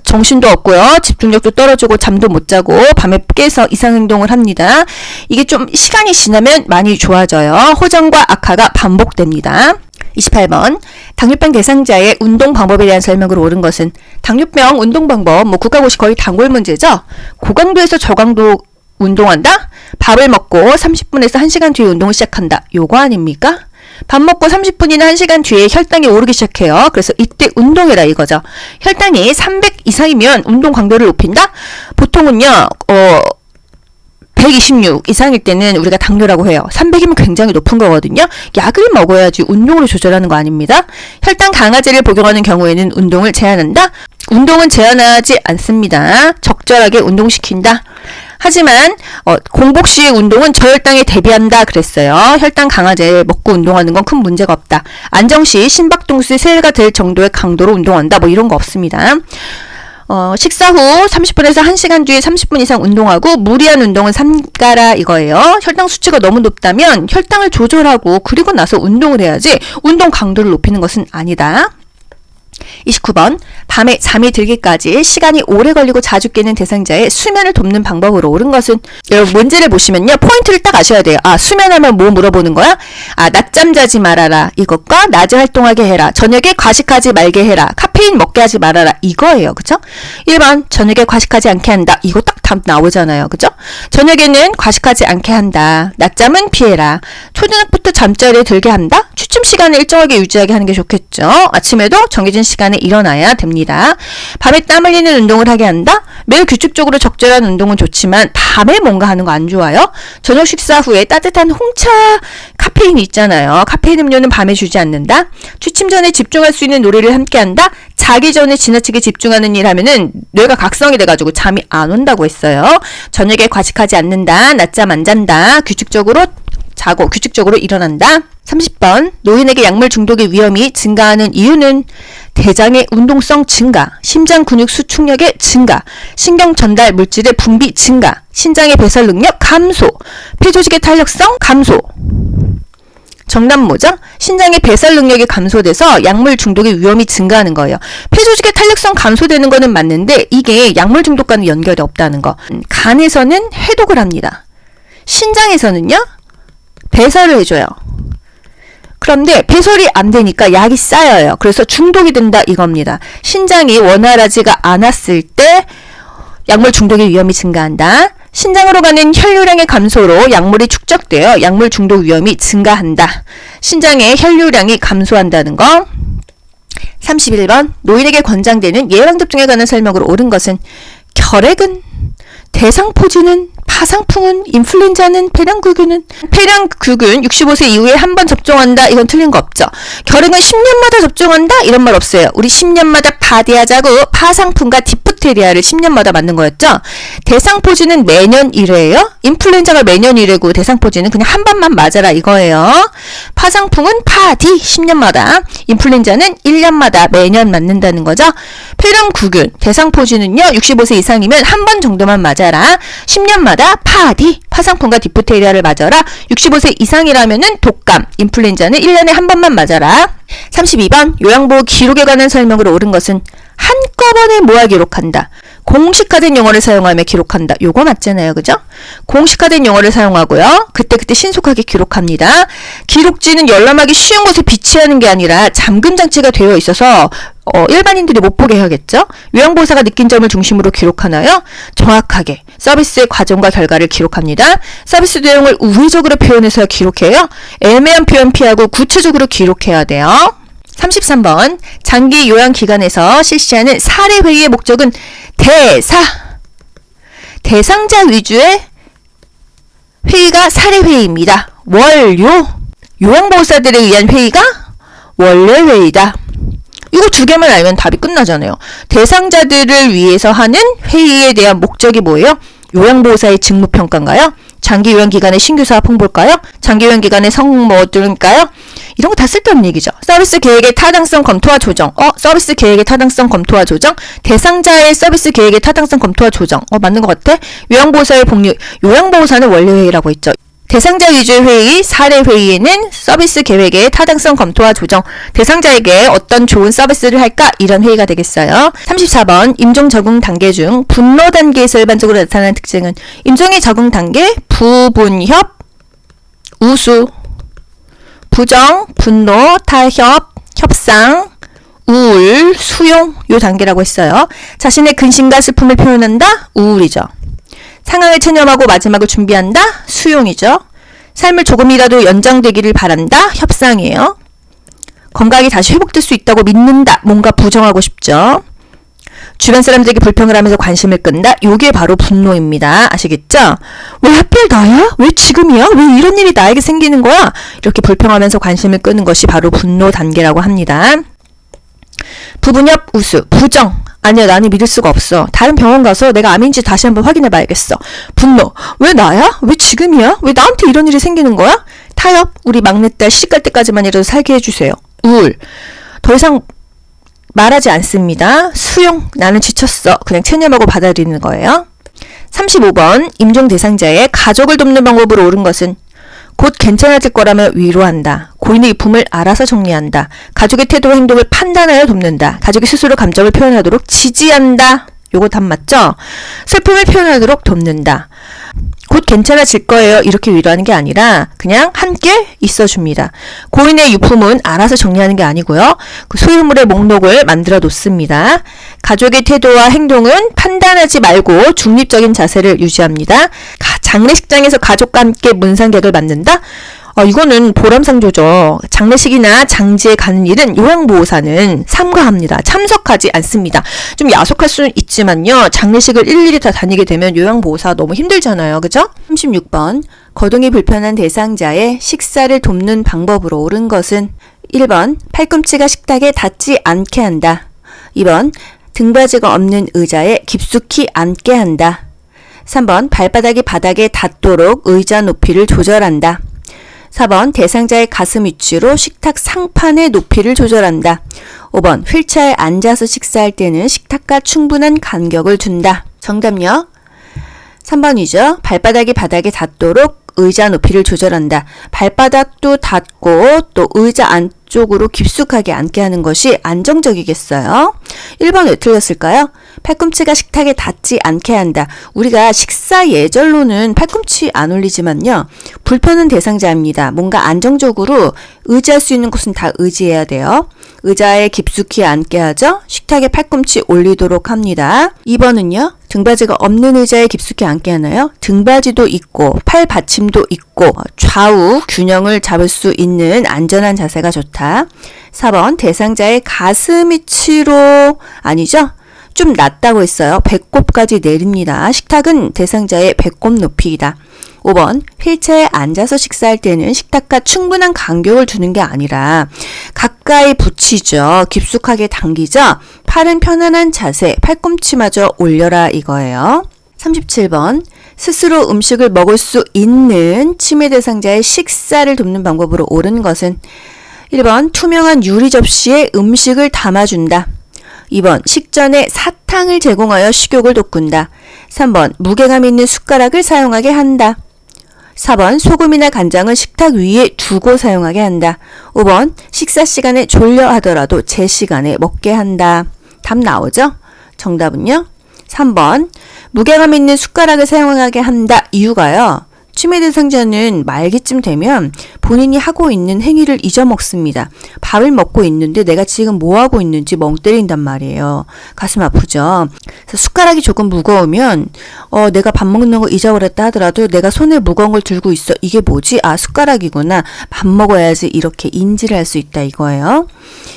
정신도 없고요. 집중력도 떨어지고 잠도 못 자고 밤에 깨서 이상행동을 합니다. 이게 좀 시간이 지나면 많이 좋아져요. 호전과 악화가 반복됩니다. 28번 당뇨병 대상자의 운동 방법에 대한 설명으로 옳은 것은 당뇨병 운동 방법 국가고시 거의 단골 문제죠. 고강도에서 저강도 운동한다? 밥을 먹고 30분에서 1시간 뒤에 운동을 시작한다. 요거 아닙니까? 밥 먹고 30분이나 1시간 뒤에 혈당이 오르기 시작해요. 그래서 이때 운동해라 이거죠. 혈당이 300 이상이면 운동 강도를 높인다? 보통은요 126 이상일 때는 우리가 당뇨라고 해요. 300이면 굉장히 높은 거거든요. 약을 먹어야지 운동으로 조절하는 거 아닙니다. 혈당 강화제를 복용하는 경우에는 운동을 제한한다? 운동은 제한하지 않습니다. 적절하게 운동시킨다. 하지만 공복 시의 운동은 저혈당에 대비한다 그랬어요. 혈당 강화제 먹고 운동하는 건 큰 문제가 없다. 안정시 심박동수의 세가 될 정도의 강도로 운동한다. 이런 거 없습니다. 식사 후 30분에서 1시간 뒤에 30분 이상 운동하고 무리한 운동은 삼가라 이거예요. 혈당 수치가 너무 높다면 혈당을 조절하고 그리고 나서 운동을 해야지 운동 강도를 높이는 것은 아니다. 29번 밤에 잠이 들기까지 시간이 오래 걸리고 자주 깨는 대상자의 수면을 돕는 방법으로 옳은 것은 여러분 문제를 보시면요 포인트를 딱 아셔야 돼요. 수면하면 뭐 물어보는 거야? 낮잠 자지 말아라 이것과 낮에 활동하게 해라. 저녁에 과식하지 말게 해라. 카페인 먹게 하지 말아라 이거예요. 그쵸? 1번 저녁에 과식하지 않게 한다. 이거 딱 답 나오잖아요. 그죠? 저녁에는 과식하지 않게 한다. 낮잠은 피해라. 초저녁부터 잠자리에 들게 한다. 취침 시간을 일정하게 유지하게 하는 게 좋겠죠. 아침에도 정해진 시간에 일어나야 됩니다. 밤에 땀 흘리는 운동을 하게 한다. 매일 규칙적으로 적절한 운동은 좋지만 밤에 뭔가 하는 거 안 좋아요. 저녁 식사 후에 따뜻한 홍차 카페인이 있잖아요. 카페인 음료는 밤에 주지 않는다. 취침 전에 집중할 수 있는 놀이를 함께 한다. 자기 전에 지나치게 집중하는 일 하면은 뇌가 각성이 돼가지고 잠이 안 온다고 했어요. 저녁에 과식하지 않는다. 낮잠 안 잔다. 규칙적으로 자고 규칙적으로 일어난다. 30번 노인에게 약물 중독의 위험이 증가하는 이유는 대장의 운동성 증가, 심장 근육 수축력의 증가, 신경 전달 물질의 분비 증가, 신장의 배설 능력 감소, 폐조직의 탄력성 감소. 정답 뭐죠? 신장의 배설 능력이 감소돼서 약물 중독의 위험이 증가하는 거예요. 폐조직의 탄력성 감소되는 거는 맞는데 이게 약물 중독과는 연결이 없다는 거. 간에서는 해독을 합니다. 신장에서는요? 배설을 해줘요. 그런데 배설이 안 되니까 약이 쌓여요. 그래서 중독이 된다 이겁니다. 신장이 원활하지가 않았을 때 약물 중독의 위험이 증가한다. 신장으로 가는 혈류량의 감소로 약물이 축적되어 약물 중독 위험이 증가한다. 신장의 혈류량이 감소한다는 거. 31번 노인에게 권장되는 예방접종에 관한 설명으로 옳은 것은 결핵은, 대상포진은, 파상풍은, 인플루엔자는, 폐렴규균은 65세 이후에 한 번 접종한다. 이건 틀린 거 없죠. 결핵은 10년마다 접종한다. 이런 말 없어요. 우리 10년마다 바디하자고 파상풍과 디프테리아를 10년마다 맞는 거였죠. 대상포진은 매년 1회예요. 인플루엔자가 매년 1회고 대상포진은 그냥 한 번만 맞아라 이거예요. 파상풍은 파디 10년마다, 인플루엔자는 1년마다 매년 맞는다는 거죠. 폐렴규균, 대상포진은요 65세 이상이면 한 번 정도만 맞아라. 10년마다 파디, 파상풍과 디프테리아를 맞아라. 65세 이상이라면은 독감, 인플루엔자는 1년에 한 번만 맞아라. 32번 요양보호 기록에 관한 설명으로 옳은 것은 한꺼번에 모아 기록한다. 공식화된 용어를 사용하며 기록한다. 요거 맞잖아요. 그죠? 공식화된 용어를 사용하고요. 그때그때 신속하게 기록합니다. 기록지는 열람하기 쉬운 곳에 비치하는 게 아니라 잠금 장치가 되어 있어서 일반인들이 못 보게 해야겠죠? 요양보호사가 느낀 점을 중심으로 기록하나요? 정확하게 서비스의 과정과 결과를 기록합니다. 서비스 내용을 우회적으로 표현해서 기록해요. 애매한 표현 피하고 구체적으로 기록해야 돼요. 33번 장기 요양기관에서 실시하는 사례회의의 목적은 대상자 위주의 회의가 사례회의입니다. 요양보호사들에 의한 회의가 원래회의다. 이거 두 개만 알면 답이 끝나잖아요. 대상자들을 위해서 하는 회의에 대한 목적이 뭐예요? 요양보호사의 직무평가인가요? 장기요양기관의 신규 사업 홍보일까요? 장기요양기관의 성뭐들일까요? 이런 거 다 쓸데없는 얘기죠. 서비스 계획의 타당성 검토와 조정. 서비스 계획의 타당성 검토와 조정. 대상자의 서비스 계획의 타당성 검토와 조정. 맞는 것 같아? 요양보호사의 복리. 요양보호사는 원래회의라고 했죠. 대상자 위주의 회의, 사례회의에는 서비스 계획의 타당성 검토와 조정, 대상자에게 어떤 좋은 서비스를 할까? 이런 회의가 되겠어요. 34번 임종 적응 단계 중 분노 단계에서 일반적으로 나타나는 특징은 임종의 적응 단계, 부분협, 우수, 부정, 분노, 타협, 협상, 우울, 수용 요 단계라고 했어요. 자신의 근심과 슬픔을 표현한다? 우울이죠. 상황을 체념하고 마지막을 준비한다? 수용이죠. 삶을 조금이라도 연장되기를 바란다? 협상이에요. 건강이 다시 회복될 수 있다고 믿는다? 뭔가 부정하고 싶죠. 주변 사람들에게 불평을 하면서 관심을 끈다? 요게 바로 분노입니다. 아시겠죠? 왜 하필 나야? 왜 지금이야? 왜 이런 일이 나에게 생기는 거야? 이렇게 불평하면서 관심을 끄는 것이 바로 분노 단계라고 합니다. 부분협 우수, 부정. 아니야, 나는 믿을 수가 없어. 다른 병원 가서 내가 암인지 다시 한번 확인해 봐야겠어. 분노. 왜 나야? 왜 지금이야? 왜 나한테 이런 일이 생기는 거야? 타협. 우리 막내딸 시집갈 때까지만이라도 살게 해주세요. 우울. 더 이상 말하지 않습니다. 수용. 나는 지쳤어. 그냥 체념하고 받아들이는 거예요. 35번 임종 대상자의 가족을 돕는 방법으로 옳은 것은 곧 괜찮아질 거라며 위로한다. 고인의 유품을 알아서 정리한다. 가족의 태도와 행동을 판단하여 돕는다. 가족이 스스로 감정을 표현하도록 지지한다. 요거 답 맞죠? 슬픔을 표현하도록 돕는다. 곧 괜찮아질 거예요. 이렇게 위로하는 게 아니라 그냥 함께 있어줍니다. 고인의 유품은 알아서 정리하는 게 아니고요. 그 소유물의 목록을 만들어 놓습니다. 가족의 태도와 행동은 판단하지 말고 중립적인 자세를 유지합니다. 장례식장에서 가족과 함께 문상객을 맞는다? 이거는 보람상조죠. 장례식이나 장지에 가는 일은 요양보호사는 삼가합니다. 참석하지 않습니다. 좀 야속할 수는 있지만요. 장례식을 일일이 다 다니게 되면 요양보호사 너무 힘들잖아요. 그죠? 36번 거동이 불편한 대상자의 식사를 돕는 방법으로 옳은 것은 1번 팔꿈치가 식탁에 닿지 않게 한다. 2번 등받이가 없는 의자에 깊숙이 앉게 한다. 3번 발바닥이 바닥에 닿도록 의자 높이를 조절한다. 4번 대상자의 가슴 위치로 식탁 상판의 높이를 조절한다. 5번 휠체어에 앉아서 식사할 때는 식탁과 충분한 간격을 둔다. 정답요. 3번이죠. 발바닥이 바닥에 닿도록 의자 높이를 조절한다. 발바닥도 닿고 또 의자 안쪽으로 깊숙하게 앉게 하는 것이 안정적이겠어요. 1번 왜 틀렸을까요? 팔꿈치가 식탁에 닿지 않게 한다. 우리가 식사 예절로는 팔꿈치 안 올리지만요. 불편한 대상자입니다. 뭔가 안정적으로 의지할 수 있는 곳은 다 의지해야 돼요. 의자에 깊숙이 앉게 하죠. 식탁에 팔꿈치 올리도록 합니다. 2번은요. 등받이가 없는 의자에 깊숙이 앉게 하나요? 등받이도 있고 팔 받침도 있고 좌우 균형을 잡을 수 있는 안전한 자세가 좋다. 4번 대상자의 가슴 위치로 아니죠? 좀 낮다고 했어요. 배꼽까지 내립니다. 식탁은 대상자의 배꼽 높이이다. 5번 휠체어에 앉아서 식사할 때는 식탁과 충분한 간격을 두는 게 아니라 가까이 붙이죠. 깊숙하게 당기죠. 팔은 편안한 자세, 팔꿈치마저 올려라 이거예요. 37번 스스로 음식을 먹을 수 있는 치매 대상자의 식사를 돕는 방법으로 옳은 것은 1번 투명한 유리 접시에 음식을 담아준다. 2번 식전에 사탕을 제공하여 식욕을 돋군다. 3번 무게감 있는 숟가락을 사용하게 한다. 4번 소금이나 간장을 식탁 위에 두고 사용하게 한다. 5번 식사 시간에 졸려 하더라도 제 시간에 먹게 한다. 답 나오죠? 정답은요? 3번 무게감 있는 숟가락을 사용하게 한다. 이유가요. 치매 대상자는 말기쯤 되면 본인이 하고 있는 행위를 잊어먹습니다. 밥을 먹고 있는데 내가 지금 뭐 하고 있는지 멍 때린단 말이에요. 가슴 아프죠. 그래서 숟가락이 조금 무거우면 내가 밥 먹는 거 잊어버렸다 하더라도 내가 손에 무거운 걸 들고 있어. 이게 뭐지? 아, 숟가락이구나. 밥 먹어야지. 이렇게 인지를 할 수 있다 이거예요.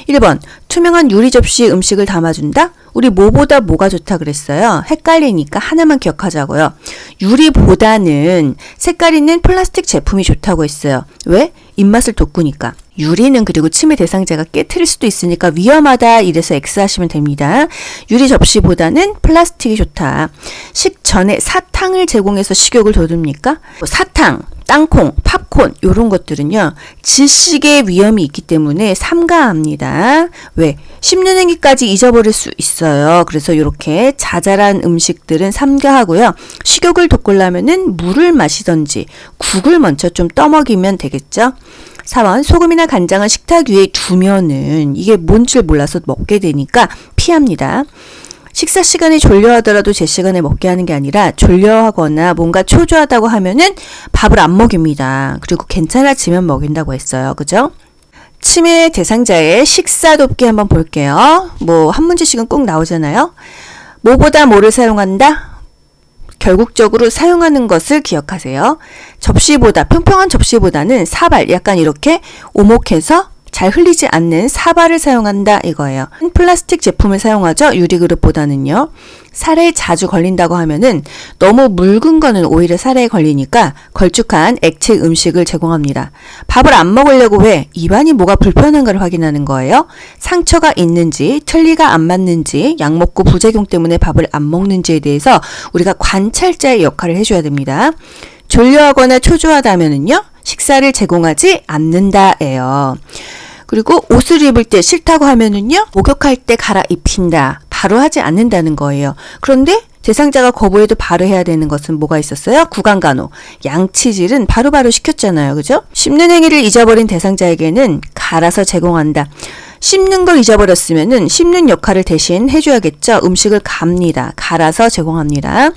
1번 투명한 유리 접시에 음식을 담아준다. 우리 뭐보다 뭐가 좋다 그랬어요? 헷갈리니까 하나만 기억하자고요. 유리보다는 색깔 있는 플라스틱 제품이 좋다고 했어요. 왜? 입맛을 돋구니까. 유리는 그리고 치매 대상자가 깨트릴 수도 있으니까 위험하다 이래서 X 하시면 됩니다. 유리 접시보다는 플라스틱이 좋다. 식전에 사탕을 제공해서 식욕을 돋웁니까? 사탕, 땅콩, 팝콘 이런 것들은요. 질식의 위험이 있기 때문에 삼가합니다. 왜? 씹는 행위까지 잊어버릴 수 있어요. 그래서 이렇게 자잘한 음식들은 삼가하고요. 식욕을 돋구려면은 물을 마시던지 국을 먼저 좀 떠먹이면 되겠죠. 4번 소금이나 간장을 식탁 위에 두면은 이게 뭔 줄 몰라서 먹게 되니까 피합니다. 식사 시간에 졸려하더라도 제 시간에 먹게 하는 게 아니라 졸려하거나 뭔가 초조하다고 하면은 밥을 안 먹입니다. 그리고 괜찮아지면 먹인다고 했어요. 그죠? 치매 대상자의 식사 돕기 한번 볼게요. 뭐 한 문제씩은 꼭 나오잖아요. 뭐보다 뭐를 사용한다? 결국적으로 사용하는 것을 기억하세요. 접시보다, 평평한 접시보다는 사발, 약간 이렇게 오목해서 잘 흘리지 않는 사발을 사용한다 이거예요. 플라스틱 제품을 사용하죠. 유리그릇보다는요. 살에 자주 걸린다고 하면은 너무 묽은 거는 오히려 살에 걸리니까 걸쭉한 액체 음식을 제공합니다. 밥을 안 먹으려고 왜? 입안이 뭐가 불편한가를 확인하는 거예요. 상처가 있는지, 틀니가 안 맞는지, 약 먹고 부작용 때문에 밥을 안 먹는지에 대해서 우리가 관찰자의 역할을 해줘야 됩니다. 졸려하거나 초조하다면은요. 식사를 제공하지 않는다예요. 그리고 옷을 입을 때 싫다고 하면은요. 목욕할 때 갈아입힌다. 바로 하지 않는다는 거예요. 그런데 대상자가 거부해도 바로 해야 되는 것은 뭐가 있었어요? 구강간호. 양치질은 바로바로 시켰잖아요. 그죠? 씹는 행위를 잊어버린 대상자에게는 갈아서 제공한다. 씹는 걸 잊어버렸으면은 씹는 역할을 대신 해줘야겠죠. 음식을 갑니다. 갈아서 제공합니다.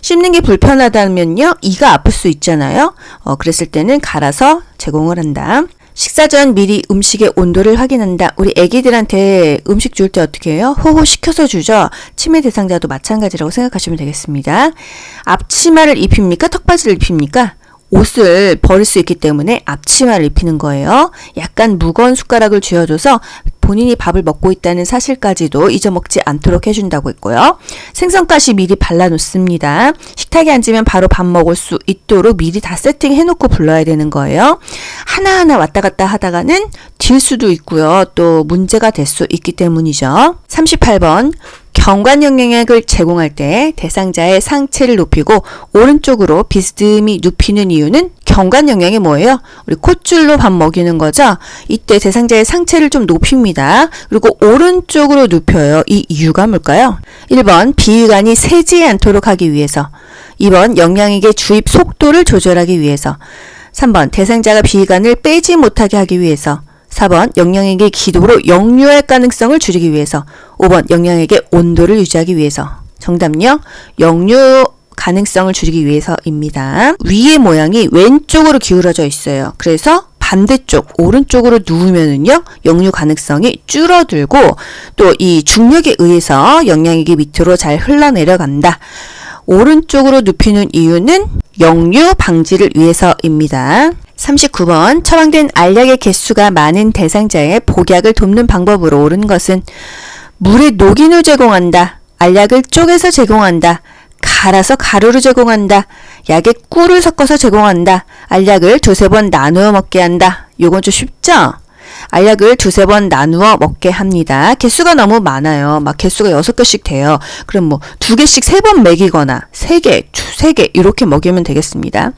씹는 게 불편하다면요. 이가 아플 수 있잖아요. 그랬을 때는 갈아서 제공을 한다. 식사 전 미리 음식의 온도를 확인한다. 우리 애기들한테 음식 줄 때 어떻게 해요? 호호 시켜서 주죠. 치매 대상자도 마찬가지라고 생각하시면 되겠습니다. 앞치마를 입힙니까? 턱바지를 입힙니까? 옷을 버릴 수 있기 때문에 앞치마를 입히는 거예요. 약간 무거운 숟가락을 쥐어줘서 본인이 밥을 먹고 있다는 사실까지도 잊어먹지 않도록 해준다고 했고요. 생선가시 미리 발라놓습니다. 식탁에 앉으면 바로 밥 먹을 수 있도록 미리 다 세팅해놓고 불러야 되는 거예요. 하나하나 왔다 갔다 하다가는 딜 수도 있고요. 또 문제가 될 수 있기 때문이죠. 38번 경관 영향력을 제공할 때 대상자의 상체를 높이고 오른쪽으로 비스듬히 눕히는 이유는 경관 영향이 뭐예요? 우리 콧줄로 밥 먹이는 거죠? 이때 대상자의 상체를 좀 높입니다. 그리고 오른쪽으로 눕혀요. 이 이유가 뭘까요? 1번 비위관이 새지 않도록 하기 위해서, 2번 영양액의 주입 속도를 조절하기 위해서, 3번 대상자가 비위관을 빼지 못하게 하기 위해서, 4번 영양액의 기도로 역류할 가능성을 줄이기 위해서, 5번 영양액의 온도를 유지하기 위해서. 정답은요. 역류 가능성을 줄이기 위해서입니다. 위의 모양이 왼쪽으로 기울어져 있어요. 그래서 반대쪽 오른쪽으로 누우면은요. 역류 가능성이 줄어들고 또 이 중력에 의해서 영양액이 밑으로 잘 흘러내려간다. 오른쪽으로 눕히는 이유는 역류 방지를 위해서입니다. 39번 처방된 알약의 개수가 많은 대상자의 복약을 돕는 방법으로 옳은 것은 물에 녹인 후 제공한다. 알약을 쪼개서 제공한다. 갈아서 가루로 제공한다. 약에 꿀을 섞어서 제공한다. 알약을 두세 번 나누어 먹게 한다. 요건 좀 쉽죠? 알약을 두세 번 나누어 먹게 합니다. 개수가 너무 많아요. 막 개수가 6개씩 돼요. 그럼 뭐 2개씩 3번 먹이거나 3개, 2-3개 이렇게 먹이면 되겠습니다.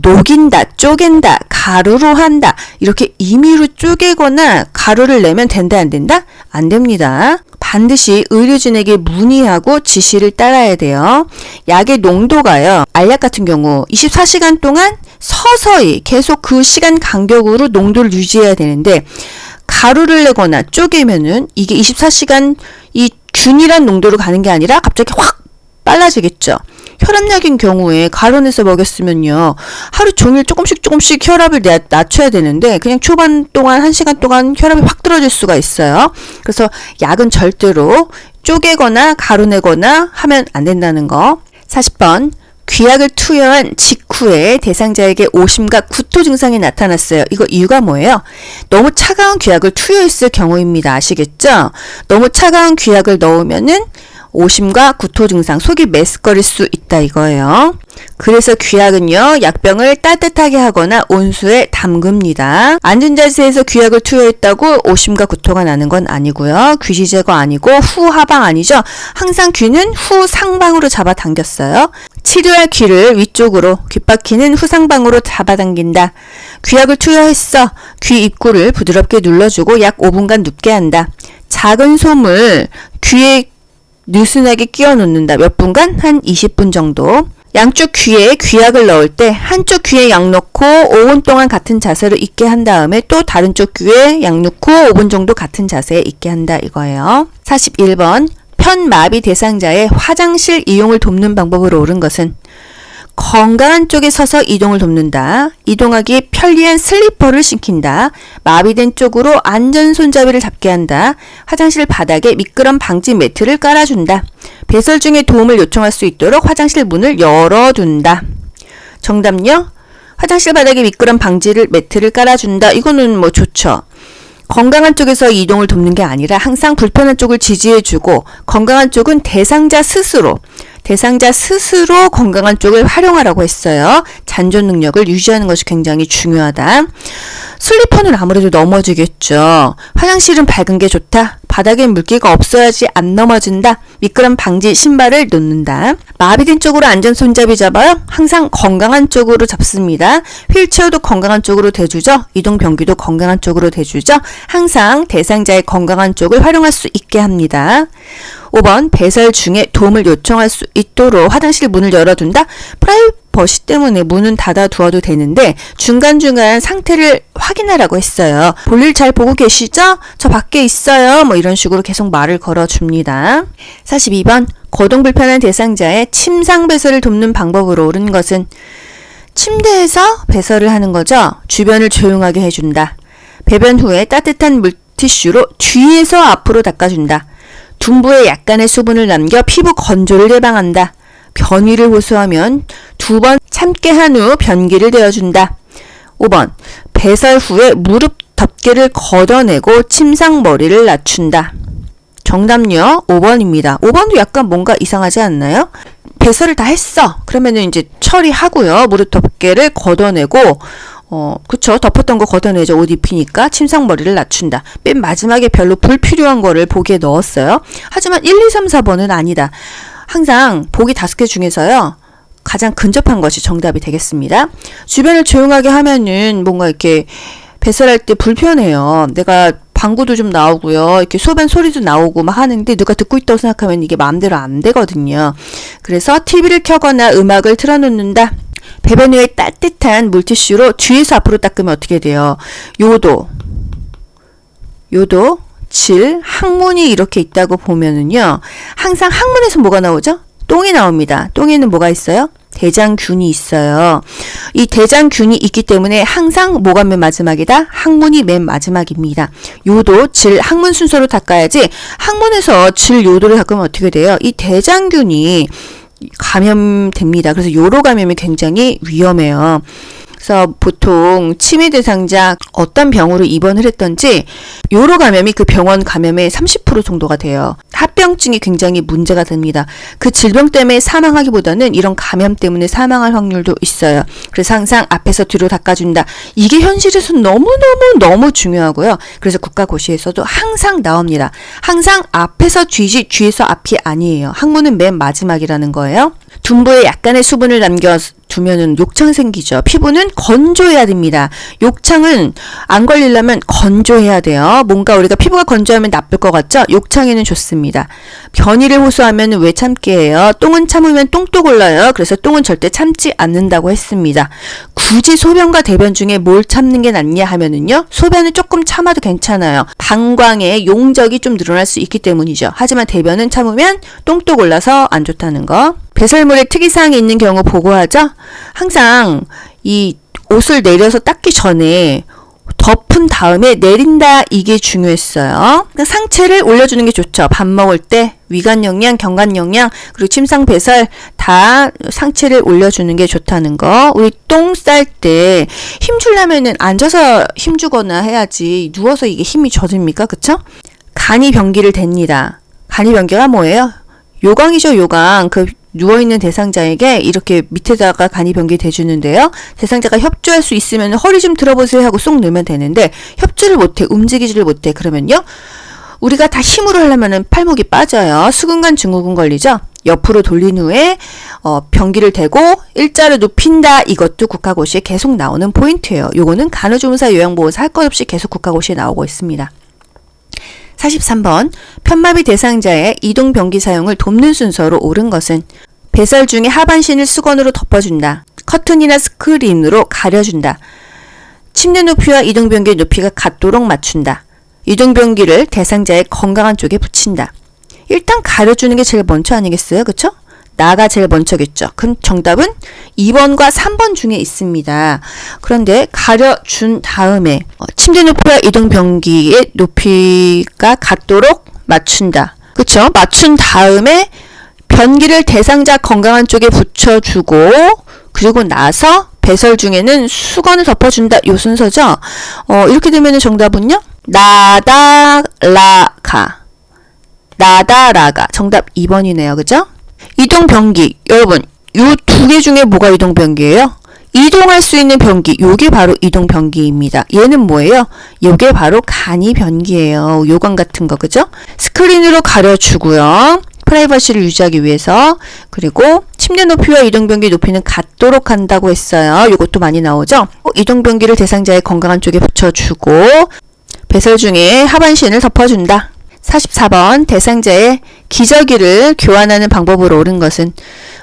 녹인다, 쪼갠다, 가루로 한다. 이렇게 임의로 쪼개거나 가루를 내면 된다, 안 된다? 안 됩니다. 반드시 의료진에게 문의하고 지시를 따라야 돼요. 약의 농도가요. 알약 같은 경우 24시간 동안 서서히 계속 그 시간 간격으로 농도를 유지해야 되는데 가루를 내거나 쪼개면은 이게 24시간 이 균일한 농도로 가는 게 아니라 갑자기 확 빨라지겠죠. 혈압약인 경우에 가론에서 먹였으면요. 하루 종일 조금씩 혈압을 낮춰야 되는데 그냥 초반 동안 1시간 동안 혈압이 확 떨어질 수가 있어요. 그래서 약은 절대로 쪼개거나 가루내거나 하면 안 된다는 거. 40번. 귀약을 투여한 직후에 대상자에게 오심과 구토 증상이 나타났어요. 이거 이유가 뭐예요? 너무 차가운 귀약을 투여했을 경우입니다. 아시겠죠? 너무 차가운 귀약을 넣으면은 오심과 구토 증상, 속이 메스꺼릴 수 있다 이거예요. 그래서 귀약은요, 약병을 따뜻하게 하거나 온수에 담급니다. 앉은 자세에서 귀약을 투여했다고 오심과 구토가 나는 건 아니고요. 귀지 제거 아니고 후하방 아니죠. 항상 귀는 후상방으로 잡아당겼어요. 치료할 귀를 위쪽으로, 귓바퀴는 후상방으로 잡아당긴다. 귀약을 투여했어. 귀 입구를 부드럽게 눌러주고 약 5분간 눕게 한다. 작은 솜을 귀에 느슨하게 끼워 놓는다. 몇 분간? 한 20분 정도. 양쪽 귀에 귀약을 넣을 때 한쪽 귀에 약 넣고 5분 동안 같은 자세로 있게 한 다음에 또 다른 쪽 귀에 약 넣고 5분 정도 같은 자세에 있게 한다 이거예요. 41번. 편마비 대상자의 화장실 이용을 돕는 방법으로 옳은 것은 건강한 쪽에 서서 이동을 돕는다. 이동하기에 편리한 슬리퍼를 신긴다. 마비된 쪽으로 안전 손잡이를 잡게 한다. 화장실 바닥에 미끄럼 방지 매트를 깔아준다. 배설 중에 도움을 요청할 수 있도록 화장실 문을 열어둔다. 정답요? 화장실 바닥에 미끄럼 방지를 매트를 깔아준다. 이거는 뭐 좋죠. 건강한 쪽에서 이동을 돕는 게 아니라 항상 불편한 쪽을 지지해주고 건강한 쪽은 대상자 스스로 건강한 쪽을 활용하라고 했어요. 잔존 능력을 유지하는 것이 굉장히 중요하다. 슬리퍼는 아무래도 넘어지겠죠. 화장실은 밝은 게 좋다. 바닥엔 물기가 없어야지 안 넘어진다. 미끄럼 방지 신발을 놓는다. 마비된 쪽으로 안전 손잡이 잡아요. 항상 건강한 쪽으로 잡습니다. 휠체어도 건강한 쪽으로 대주죠. 이동 변기도 건강한 쪽으로 대주죠. 항상 대상자의 건강한 쪽을 활용할 수 있게 합니다. 5번 배설 중에 도움을 요청할 수 있도록 화장실 문을 열어둔다. 프라이버시 때문에 문은 닫아두어도 되는데 중간중간 상태를 확인하라고 했어요. 볼일 잘 보고 계시죠? 저 밖에 있어요. 뭐 이런 식으로 계속 말을 걸어줍니다. 42번 거동 불편한 대상자의 침상 배설을 돕는 방법으로 옳은 것은 침대에서 배설을 하는 거죠. 주변을 조용하게 해준다. 배변 후에 따뜻한 물티슈로 뒤에서 앞으로 닦아준다. 둔부에 약간의 수분을 남겨 피부 건조를 예방한다. 변위를 호소하면 2번 참게 한 후 변기를 대어준다. 5번 배설 후에 무릎 덮개를 걷어내고 침상머리를 낮춘다. 정답요 5번입니다. 5번도 약간 뭔가 이상하지 않나요? 배설을 다 했어. 그러면은 이제 처리하고요. 무릎 덮개를 걷어내고 그쵸. 덮었던 거 걷어내죠. 옷 입히니까 침상머리를 낮춘다. 맨 마지막에 별로 불필요한 거를 보기에 넣었어요. 하지만 1, 2, 3, 4번은 아니다. 항상 보기 5개 중에서요. 가장 근접한 것이 정답이 되겠습니다. 주변을 조용하게 하면은 뭔가 이렇게 배설할 때 불편해요. 내가 방구도 좀 나오고요. 이렇게 소변 소리도 나오고 막 하는데 누가 듣고 있다고 생각하면 이게 마음대로 안 되거든요. 그래서 TV를 켜거나 음악을 틀어놓는다. 배변 후에 따뜻한 물티슈로 뒤에서 앞으로 닦으면 어떻게 돼요? 요도, 질, 항문이 이렇게 있다고 보면은요. 항상 항문에서 뭐가 나오죠? 똥이 나옵니다. 똥에는 뭐가 있어요? 대장균이 있어요. 이 대장균이 있기 때문에 항상 뭐가 맨 마지막이다? 항문이 맨 마지막입니다. 요도, 질, 항문 순서로 닦아야지 항문에서 질, 요도를 닦으면 어떻게 돼요? 이 대장균이 감염됩니다. 그래서 요로 감염이 굉장히 위험해요. 그래서 보통 치매 대상자 어떤 병으로 입원을 했던지 요로 감염이 그 병원 감염의 30% 정도가 돼요. 합병증이 굉장히 문제가 됩니다. 그 질병 때문에 사망하기보다는 이런 감염 때문에 사망할 확률도 있어요. 그래서 항상 앞에서 뒤로 닦아준다. 이게 현실에서 너무 중요하고요. 그래서 국가고시에서도 항상 나옵니다. 항상 앞에서 뒤지 뒤에서 앞이 아니에요. 항문은 맨 마지막이라는 거예요. 둔부에 약간의 수분을 남겨 두면은 욕창 생기죠. 피부는 건조해야 됩니다. 욕창은 안 걸리려면 건조해야 돼요. 뭔가 우리가 피부가 건조하면 나쁠 것 같죠? 욕창에는 좋습니다. 변이를 호소하면 왜 참게 해요? 똥은 참으면 똥도 골라요. 그래서 똥은 절대 참지 않는다고 했습니다. 굳이 소변과 대변 중에 뭘 참는 게 낫냐 하면은요. 소변은 조금 참아도 괜찮아요. 방광의 용적이 좀 늘어날 수 있기 때문이죠. 하지만 대변은 참으면 똥도 골라서 안 좋다는 거. 배설물에 특이사항이 있는 경우 보고하죠. 항상 이 옷을 내려서 닦기 전에 덮은 다음에 내린다, 이게 중요했어요. 그러니까 상체를 올려주는 게 좋죠. 밥 먹을 때 위관 영양, 경관 영양, 그리고 침상 배설 다 상체를 올려주는 게 좋다는 거. 우리 똥 쌀 때 힘 주려면은 앉아서 힘 주거나 해야지 누워서 이게 힘이 젖습니까? 그쵸? 간이 변기를 댑니다. 간이 변기가 뭐예요? 요강이죠, 요강. 그 누워있는 대상자에게 이렇게 밑에다가 간이 변기 대주는데요. 대상자가 협조할 수 있으면 허리 좀 들어보세요 하고 쏙 넣으면 되는데 협조를 못해, 움직이지를 못해. 그러면요. 우리가 다 힘으로 하려면은 팔목이 빠져요. 수근관 증후군 걸리죠. 옆으로 돌린 후에 변기를 대고 일자로 눕힌다. 이것도 국가고시에 계속 나오는 포인트예요. 요거는 간호조무사, 요양보호사 할 것 없이 계속 국가고시에 나오고 있습니다. 43번 편마비 대상자의 이동 변기 사용을 돕는 순서로 옳은 것은 배설 중에 하반신을 수건으로 덮어준다. 커튼이나 스크린으로 가려준다. 침대 높이와 이동 변기의 높이가 같도록 맞춘다. 이동 변기를 대상자의 건강한 쪽에 붙인다. 일단 가려주는 게 제일 먼저 아니겠어요? 그쵸? 나가 제일 먼저겠죠. 그럼 정답은 2번과 3번 중에 있습니다. 그런데 가려준 다음에 침대 높이와 이동 변기의 높이가 같도록 맞춘다. 그쵸? 맞춘 다음에 변기를 대상자 건강한 쪽에 붙여주고 그리고 나서 배설 중에는 수건을 덮어준다. 요 순서죠? 이렇게 되면 정답은요? 나다라가. 나다라가. 정답 2번이네요. 그죠? 이동 변기. 여러분, 요 두 개 중에 뭐가 이동 변기예요? 이동할 수 있는 변기. 요게 바로 이동 변기입니다. 얘는 뭐예요? 요게 바로 간이 변기예요. 요관 같은 거, 그죠? 스크린으로 가려주고요. 프라이버시를 유지하기 위해서. 그리고 침대 높이와 이동 변기 높이는 같도록 한다고 했어요. 요것도 많이 나오죠? 이동 변기를 대상자의 건강한 쪽에 붙여주고 배설 중에 하반신을 덮어준다. 44번 대상자의 기저귀를 교환하는 방법으로 옳은 것은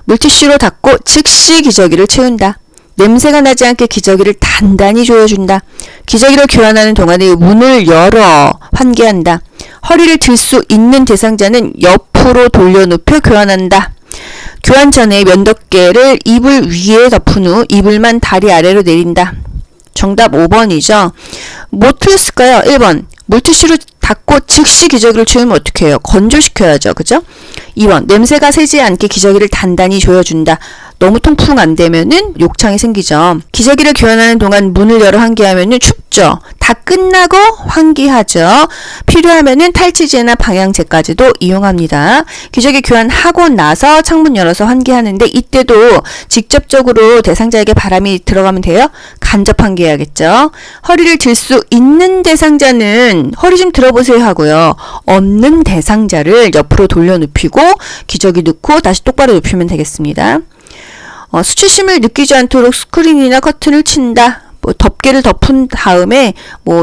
물티슈로 닦고 즉시 기저귀를 채운다. 냄새가 나지 않게 기저귀를 단단히 조여준다. 기저귀를 교환하는 동안에 문을 열어 환기한다. 허리를 들 수 있는 대상자는 옆으로 돌려눕혀 교환한다. 교환 전에 면도개를 이불 위에 덮은 후 이불만 다리 아래로 내린다. 정답 5번이죠. 뭐 틀렸을까요? 1번. 물티슈로 닦고 즉시 기저귀를 채우면 어떻게 해요? 건조시켜야죠. 그죠? 2번. 냄새가 새지 않게 기저귀를 단단히 조여준다. 너무 통풍 안 되면은 욕창이 생기죠. 기저귀를 교환하는 동안 문을 열어 환기하면은 춥죠. 다 끝나고 환기하죠. 필요하면은 탈취제나 방향제까지도 이용합니다. 기저귀 교환하고 나서 창문 열어서 환기하는데 이때도 직접적으로 대상자에게 바람이 들어가면 돼요? 간접 환기해야겠죠. 허리를 들 수 있는 대상자는 허리 좀 들어보세요 하고요. 없는 대상자를 옆으로 돌려 눕히고 기저귀 넣고 다시 똑바로 눕히면 되겠습니다. 수치심을 느끼지 않도록 스크린이나 커튼을 친다. 덮개를 덮은 다음에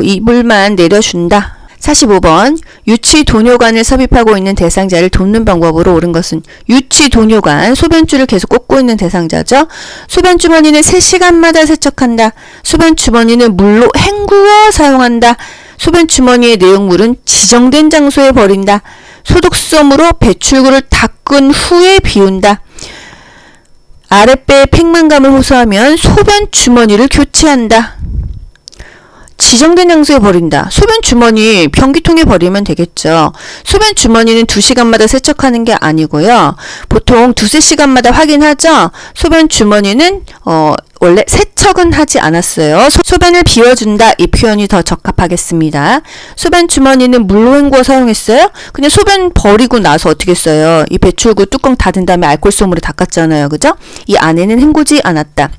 이불만 내려준다. 45번 유치 도뇨관을 섭입하고 있는 대상자를 돕는 방법으로 옳은 것은 유치 도뇨관, 소변줄을 계속 꽂고 있는 대상자죠. 소변주머니는 3시간마다 세척한다. 소변주머니는 물로 헹구어 사용한다. 소변주머니의 내용물은 지정된 장소에 버린다. 소독솜으로 배출구를 닦은 후에 비운다. 아랫배에 팽만감을 호소하면 소변 주머니를 교체한다. 지정된 장소에 버린다. 소변 주머니 변기통에 버리면 되겠죠. 소변 주머니는 2시간마다 세척하는 게 아니고요. 보통 2-3시간마다 확인하죠. 소변 주머니는 원래 세척은 하지 않았어요. 소변을 비워준다. 이 표현이 더 적합하겠습니다. 소변 주머니는 물로 헹구어 사용했어요. 그냥 소변 버리고 나서 어떻게 했어요? 이 배출구 뚜껑 닫은 다음에 알콜솜으로 닦았잖아요. 그죠? 이 안에는 헹구지 않았다.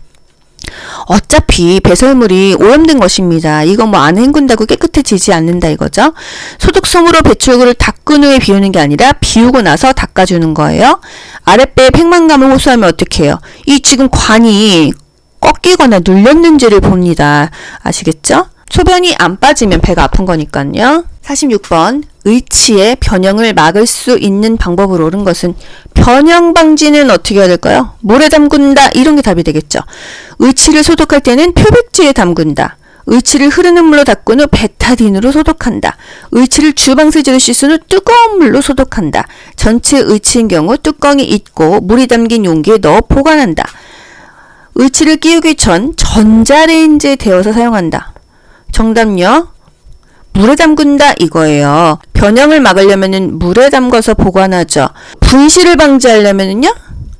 어차피 배설물이 오염된 것입니다. 이거 뭐 안 헹군다고 깨끗해지지 않는다 이거죠. 소독솜으로 배출구를 닦은 후에 비우는 게 아니라 비우고 나서 닦아주는 거예요. 아랫배에 팽만감을 호소하면 어떻게 해요? 이 지금 관이 꺾이거나 눌렸는지를 봅니다. 아시겠죠? 소변이 안 빠지면 배가 아픈 거니까요. 46번 의치의 변형을 막을 수 있는 방법으로 옳은 것은 변형 방지는 어떻게 해야 될까요? 물에 담근다 이런 게 답이 되겠죠. 의치를 소독할 때는 표백지에 담근다. 의치를 흐르는 물로 닦은 후 베타딘으로 소독한다. 의치를 주방세제로 씻은 후 뜨거운 물로 소독한다. 전체 의치인 경우 뚜껑이 있고 물이 담긴 용기에 넣어 보관한다. 의치를 끼우기 전 전자레인지에 데워서 사용한다. 정답요. 물에 담근다 이거예요. 변형을 막으려면은 물에 담가서 보관하죠. 분실을 방지하려면은요.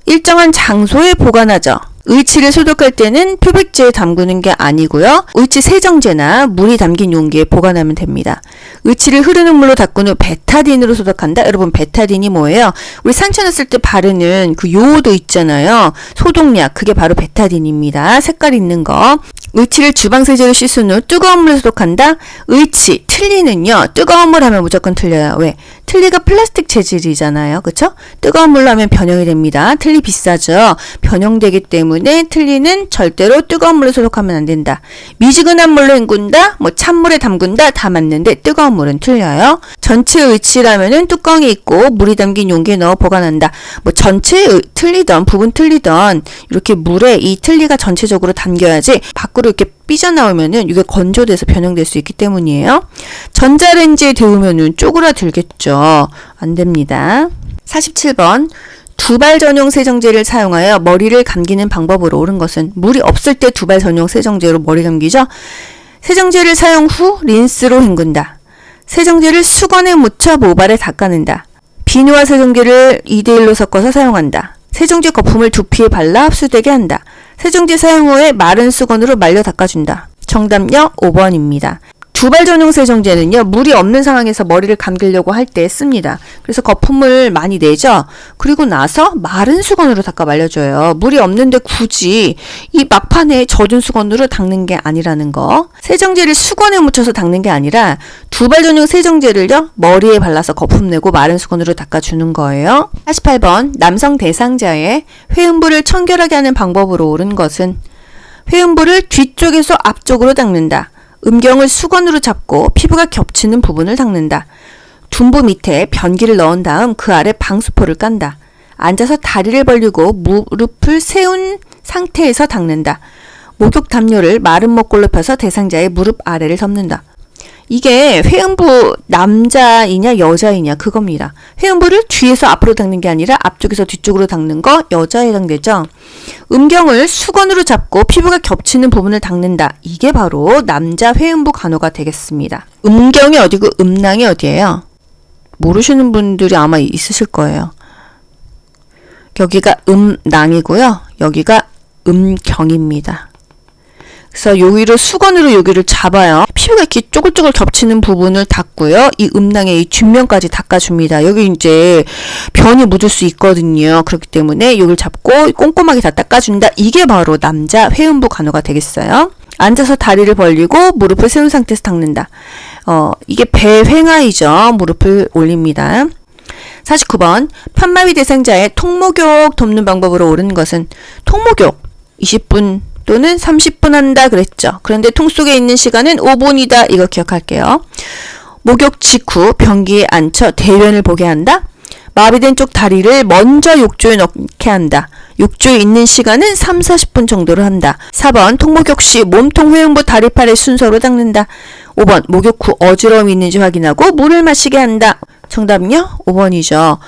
일정한 장소에 보관하죠. 의치를 소독할 때는 표백제에 담그는 게 아니고요. 의치 세정제나 물이 담긴 용기에 보관하면 됩니다. 의치를 흐르는 물로 닦은 후 베타딘으로 소독한다. 여러분 베타딘이 뭐예요? 우리 상처 났을 때 바르는 그 요오도 있잖아요. 소독약 그게 바로 베타딘입니다. 색깔 있는 거. 의치를 주방세제로 씻은 후 뜨거운 물로 소독한다. 의치, 틀니는요. 뜨거운 물 하면 무조건 틀려요. 왜? 틀니가 플라스틱 재질이잖아요. 그쵸? 뜨거운 물로 하면 변형이 됩니다. 틀니 비싸죠? 변형되기 때문에 틀니는 절대로 뜨거운 물로 소독하면 안 된다. 미지근한 물로 헹군다. 뭐 찬물에 담근다. 다 맞는데 뜨거운 물은 틀려요. 전체 의치라면은 뚜껑이 있고 물이 담긴 용기에 넣어 보관한다. 뭐 전체 틀리던 부분 틀리던 이렇게 물에 이 틀니가 전체적으로 담겨야지 밖으로 이렇게 삐져나오면은 이게 건조돼서 변형될 수 있기 때문이에요. 전자레인지에 데우면은 쪼그라들겠죠. 안 됩니다. 47번 두발 전용 세정제를 사용하여 머리를 감기는 방법으로 옳은 것은 물이 없을 때 두발 전용 세정제로 머리 감기죠. 세정제를 사용 후 린스로 헹군다. 세정제를 수건에 묻혀 모발에 닦아낸다. 비누와 세정제를 2대1로 섞어서 사용한다. 세정제 거품을 두피에 발라 흡수되게 한다. 세정제 사용 후에 마른 수건으로 말려 닦아준다. 정답요 5번입니다. 두발 전용 세정제는요. 물이 없는 상황에서 머리를 감기려고 할 때 씁니다. 그래서 거품을 많이 내죠. 그리고 나서 마른 수건으로 닦아 말려줘요. 물이 없는데 굳이 이 막판에 젖은 수건으로 닦는 게 아니라는 거. 세정제를 수건에 묻혀서 닦는 게 아니라 두발 전용 세정제를요. 머리에 발라서 거품 내고 마른 수건으로 닦아주는 거예요. 48번 남성 대상자의 회음부를 청결하게 하는 방법으로 옳은 것은 회음부를 뒤쪽에서 앞쪽으로 닦는다. 음경을 수건으로 잡고 피부가 겹치는 부분을 닦는다. 둔부 밑에 변기를 넣은 다음 그 아래 방수포를 깐다. 앉아서 다리를 벌리고 무릎을 세운 상태에서 닦는다. 목욕 담요를 마른 목골로 펴서 대상자의 무릎 아래를 덮는다. 이게 회음부 남자이냐 여자이냐 그겁니다. 회음부를 뒤에서 앞으로 닦는 게 아니라 앞쪽에서 뒤쪽으로 닦는 거 여자에 해당되죠. 음경을 수건으로 잡고 피부가 겹치는 부분을 닦는다. 이게 바로 남자 회음부 간호가 되겠습니다. 음경이 어디고 음낭이 어디예요? 모르시는 분들이 아마 있으실 거예요. 여기가 음낭이고요. 여기가 음경입니다. 그래서 여기를 수건으로 여기를 잡아요. 피부가 이렇게 쪼글쪼글 겹치는 부분을 닦고요. 이 음낭의 이 뒷면까지 닦아줍니다. 여기 이제 변이 묻을 수 있거든요. 그렇기 때문에 여기를 잡고 꼼꼼하게 다 닦아준다. 이게 바로 남자 회음부 간호가 되겠어요. 앉아서 다리를 벌리고 무릎을 세운 상태에서 닦는다. 이게 배횡하이죠. 무릎을 올립니다. 49번 편마비 대상자의 통목욕 돕는 방법으로 옳은 것은 통목욕 20분 또는 30분 한다 그랬죠. 그런데 통 속에 있는 시간은 5분이다. 이거 기억할게요. 목욕 직후 변기에 앉혀 대변을 보게 한다. 마비된 쪽 다리를 먼저 욕조에 넣게 한다. 욕조에 있는 시간은 3, 40분 정도로 한다. 4번 통목욕 시 몸통 회음부 다리팔을 순서로 닦는다. 5번 목욕 후 어지러움이 있는지 확인하고 물을 마시게 한다. 정답은요? 5번이죠.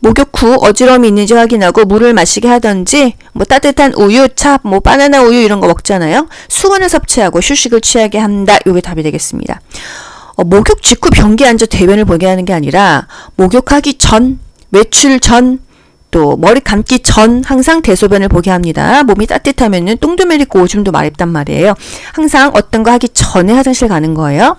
목욕 후 어지러움이 있는지 확인하고 물을 마시게 하던지 뭐 따뜻한 우유, 차, 뭐 바나나 우유 이런 거 먹잖아요. 수건을 섭취하고 휴식을 취하게 한다. 이게 답이 되겠습니다. 목욕 직후 변기에 앉아 대변을 보게 하는 게 아니라 목욕하기 전, 외출 전, 또 머리 감기 전 항상 대소변을 보게 합니다. 몸이 따뜻하면은 똥도 메리고 오줌도 마렵단 말이에요. 항상 어떤 거 하기 전에 화장실 가는 거예요.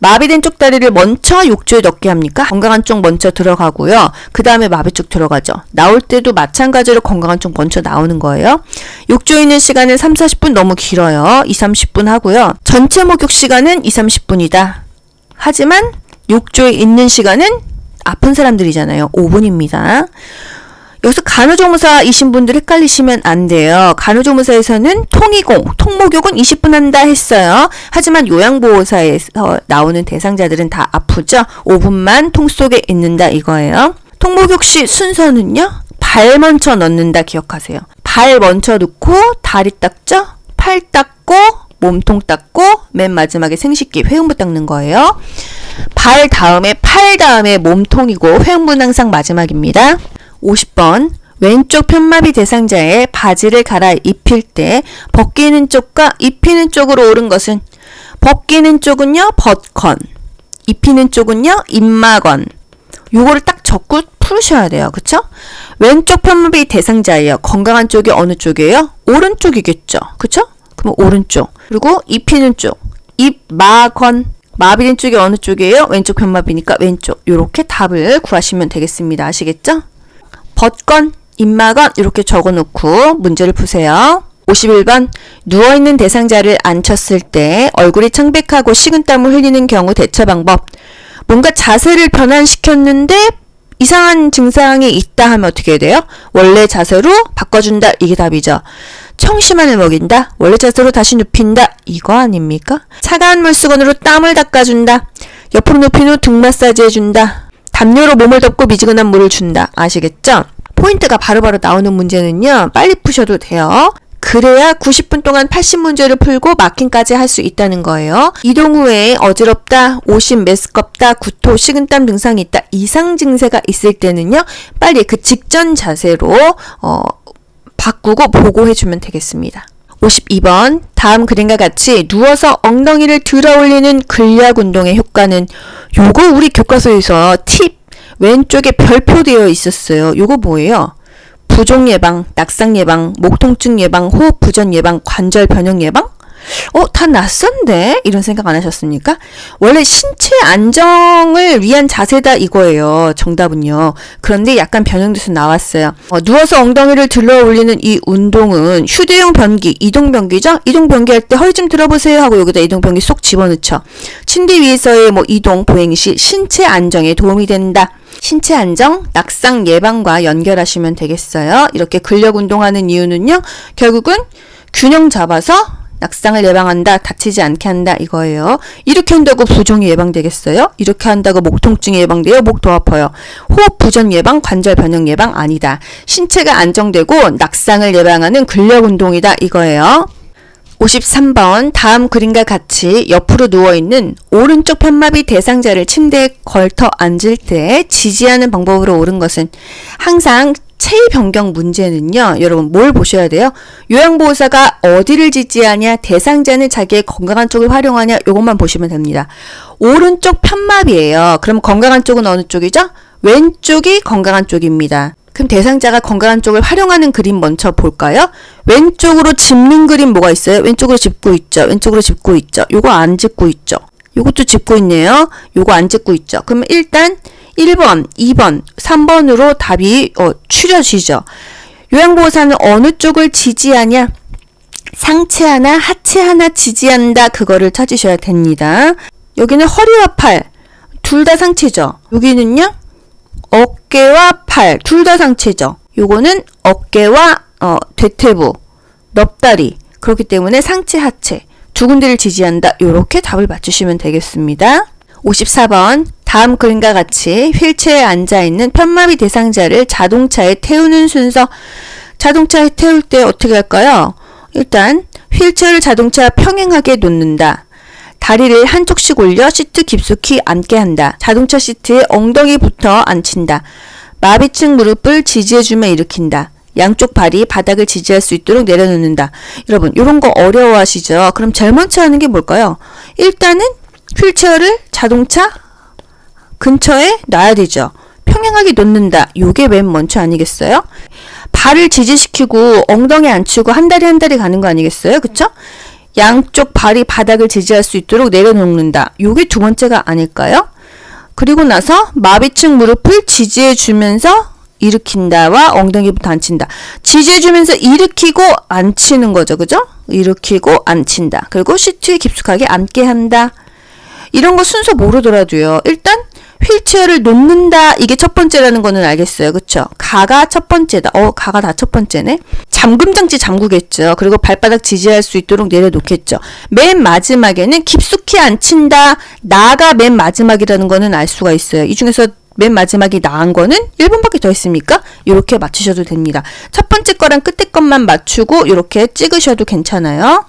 마비된 쪽다리를 먼저 욕조에 넣게 합니까? 건강한 쪽 먼저 들어가고요. 그 다음에 마비 쪽 들어가죠. 나올 때도 마찬가지로 건강한 쪽 먼저 나오는 거예요. 욕조에 있는 시간은 3, 40분 너무 길어요. 2, 30분 하고요. 전체 목욕 시간은 2, 30분이다. 하지만 욕조에 있는 시간은 아픈 사람들이잖아요. 5분입니다. 여기서 간호조무사이신 분들 헷갈리시면 안 돼요. 간호조무사에서는 통목욕은 20분 한다 했어요. 하지만 요양보호사에서 나오는 대상자들은 다 아프죠. 5분만 통 속에 있는다 이거예요. 통목욕 시 순서는요. 발 먼저 넣는다 기억하세요. 발 먼저 넣고 다리 닦죠. 팔 닦고 몸통 닦고 맨 마지막에 생식기 회음부 닦는 거예요. 발 다음에 팔 다음에 몸통이고 회음부는 항상 마지막입니다. 50번 왼쪽 편마비 대상자의 바지를 갈아입힐 때 벗기는 쪽과 입히는 쪽으로 옳은 것은 벗기는 쪽은요 벗건, 입히는 쪽은요 입마건. 요거를 딱 적고 풀으셔야 돼요. 그쵸? 왼쪽 편마비 대상자예요. 건강한 쪽이 어느 쪽이에요? 오른쪽이겠죠. 그쵸? 그럼 오른쪽. 그리고 입히는 쪽, 입마건. 마비된 쪽이 어느 쪽이에요? 왼쪽 편마비니까 왼쪽. 요렇게 답을 구하시면 되겠습니다. 아시겠죠? 벗건, 입마건 이렇게 적어놓고 문제를 푸세요. 51번 누워있는 대상자를 앉혔을 때 얼굴이 창백하고 식은땀을 흘리는 경우 대처 방법. 뭔가 자세를 변환시켰는데 이상한 증상이 있다 하면 어떻게 해야 돼요? 원래 자세로 바꿔준다. 이게 답이죠. 청심환을 먹인다. 원래 자세로 다시 눕힌다. 이거 아닙니까? 차가운 물수건으로 땀을 닦아준다. 옆으로 눕힌 후 등 마사지 해준다. 담요로 몸을 덮고 미지근한 물을 준다. 아시겠죠? 포인트가 바로바로 나오는 문제는요. 빨리 푸셔도 돼요. 그래야 90분 동안 80문제를 풀고 마킹까지 할 수 있다는 거예요. 이동 후에 어지럽다, 오심, 메스껍다, 구토, 식은땀 증상이 있다. 이상 증세가 있을 때는요. 빨리 그 직전 자세로 바꾸고 보고해주면 되겠습니다. 52번 다음 그림과 같이 누워서 엉덩이를 들어 올리는 근력 운동의 효과는 요거 우리 교과서에서 팁 왼쪽에 별표되어 있었어요. 요거 뭐예요? 부종 예방, 낙상 예방, 목 통증 예방, 호흡 부전 예방, 관절 변형 예방? 다 낯선데? 이런 생각 안 하셨습니까? 원래 신체 안정을 위한 자세다 이거예요. 정답은요. 그런데 약간 변형돼서 나왔어요. 누워서 엉덩이를 들어 올리는 이 운동은 휴대용 변기, 이동 변기죠? 이동 변기 할 때 허리 좀 들어보세요 하고 여기다 이동 변기 쏙 집어넣죠. 침대 위에서의 이동, 보행 시 신체 안정에 도움이 된다. 신체 안정, 낙상 예방과 연결하시면 되겠어요. 이렇게 근력 운동하는 이유는요. 결국은 균형 잡아서 낙상을 예방한다, 다치지 않게 한다 이거예요. 이렇게 한다고 부종이 예방되겠어요? 이렇게 한다고 목 통증이 예방돼요? 목 더 아파요. 호흡 부전 예방, 관절 변형 예방 아니다. 신체가 안정되고 낙상을 예방하는 근력 운동이다 이거예요. 53번 다음 그림과 같이 옆으로 누워있는 오른쪽 편마비 대상자를 침대에 걸터 앉을 때 지지하는 방법으로 옳은 것은 항상 체위 변경 문제는요. 여러분 뭘 보셔야 돼요? 요양보호사가 어디를 지지하냐, 대상자는 자기의 건강한 쪽을 활용하냐 이것만 보시면 됩니다. 오른쪽 편마비예요. 그럼 건강한 쪽은 어느 쪽이죠? 왼쪽이 건강한 쪽입니다. 그럼 대상자가 건강한 쪽을 활용하는 그림 먼저 볼까요? 왼쪽으로 짚는 그림 뭐가 있어요? 왼쪽으로 짚고 있죠. 왼쪽으로 짚고 있죠. 요거 안 짚고 있죠. 요것도 짚고 있네요. 요거 안 짚고 있죠. 그러면 일단 1번, 2번, 3번으로 답이 추려지죠. 요양보호사는 어느 쪽을 지지하냐? 상체 하나, 하체 하나 지지한다. 그거를 찾으셔야 됩니다. 여기는 허리와 팔, 둘 다 상체죠. 여기는요? 어깨와 팔, 둘 다 상체죠. 요거는 어깨와 대퇴부, 넙다리. 그렇기 때문에 상체, 하체 두 군데를 지지한다. 요렇게 답을 맞추시면 되겠습니다. 54번 다음 그림과 같이 휠체어에 앉아있는 편마비 대상자를 자동차에 태우는 순서. 자동차에 태울 때 어떻게 할까요? 일단 휠체어를 자동차 평행하게 놓는다. 다리를 한쪽씩 올려 시트 깊숙이 앉게 한다. 자동차 시트에 엉덩이부터 앉힌다. 마비층 무릎을 지지해주며 일으킨다. 양쪽 발이 바닥을 지지할 수 있도록 내려놓는다. 여러분 이런 거 어려워하시죠? 그럼 제일 먼저 하는 게 뭘까요? 일단은 휠체어를 자동차 근처에 놔야 되죠. 평행하게 놓는다. 요게 맨 먼저 아니겠어요? 발을 지지시키고 엉덩이 앉히고 한 다리 한 다리 가는 거 아니겠어요? 그쵸? 양쪽 발이 바닥을 지지할 수 있도록 내려놓는다. 요게 두 번째가 아닐까요? 그리고 나서 마비층 무릎을 지지해주면서 일으킨다와 엉덩이부터 앉힌다. 지지해주면서 일으키고 앉히는 거죠. 그죠? 일으키고 앉힌다. 그리고 시트에 깊숙하게 앉게 한다. 이런 거 순서 모르더라도요. 일단 휠체어를 놓는다. 이게 첫 번째라는 거는 알겠어요. 그쵸? 가가 첫 번째다. 가가 다 첫 번째네. 잠금장치 잠그겠죠. 그리고 발바닥 지지할 수 있도록 내려놓겠죠. 맨 마지막에는 깊숙이 앉힌다. 나가 맨 마지막이라는 거는 알 수가 있어요. 이 중에서 맨 마지막이 나은 거는 1번밖에 더 있습니까? 이렇게 맞추셔도 됩니다. 첫 번째 거랑 끝에 것만 맞추고 이렇게 찍으셔도 괜찮아요.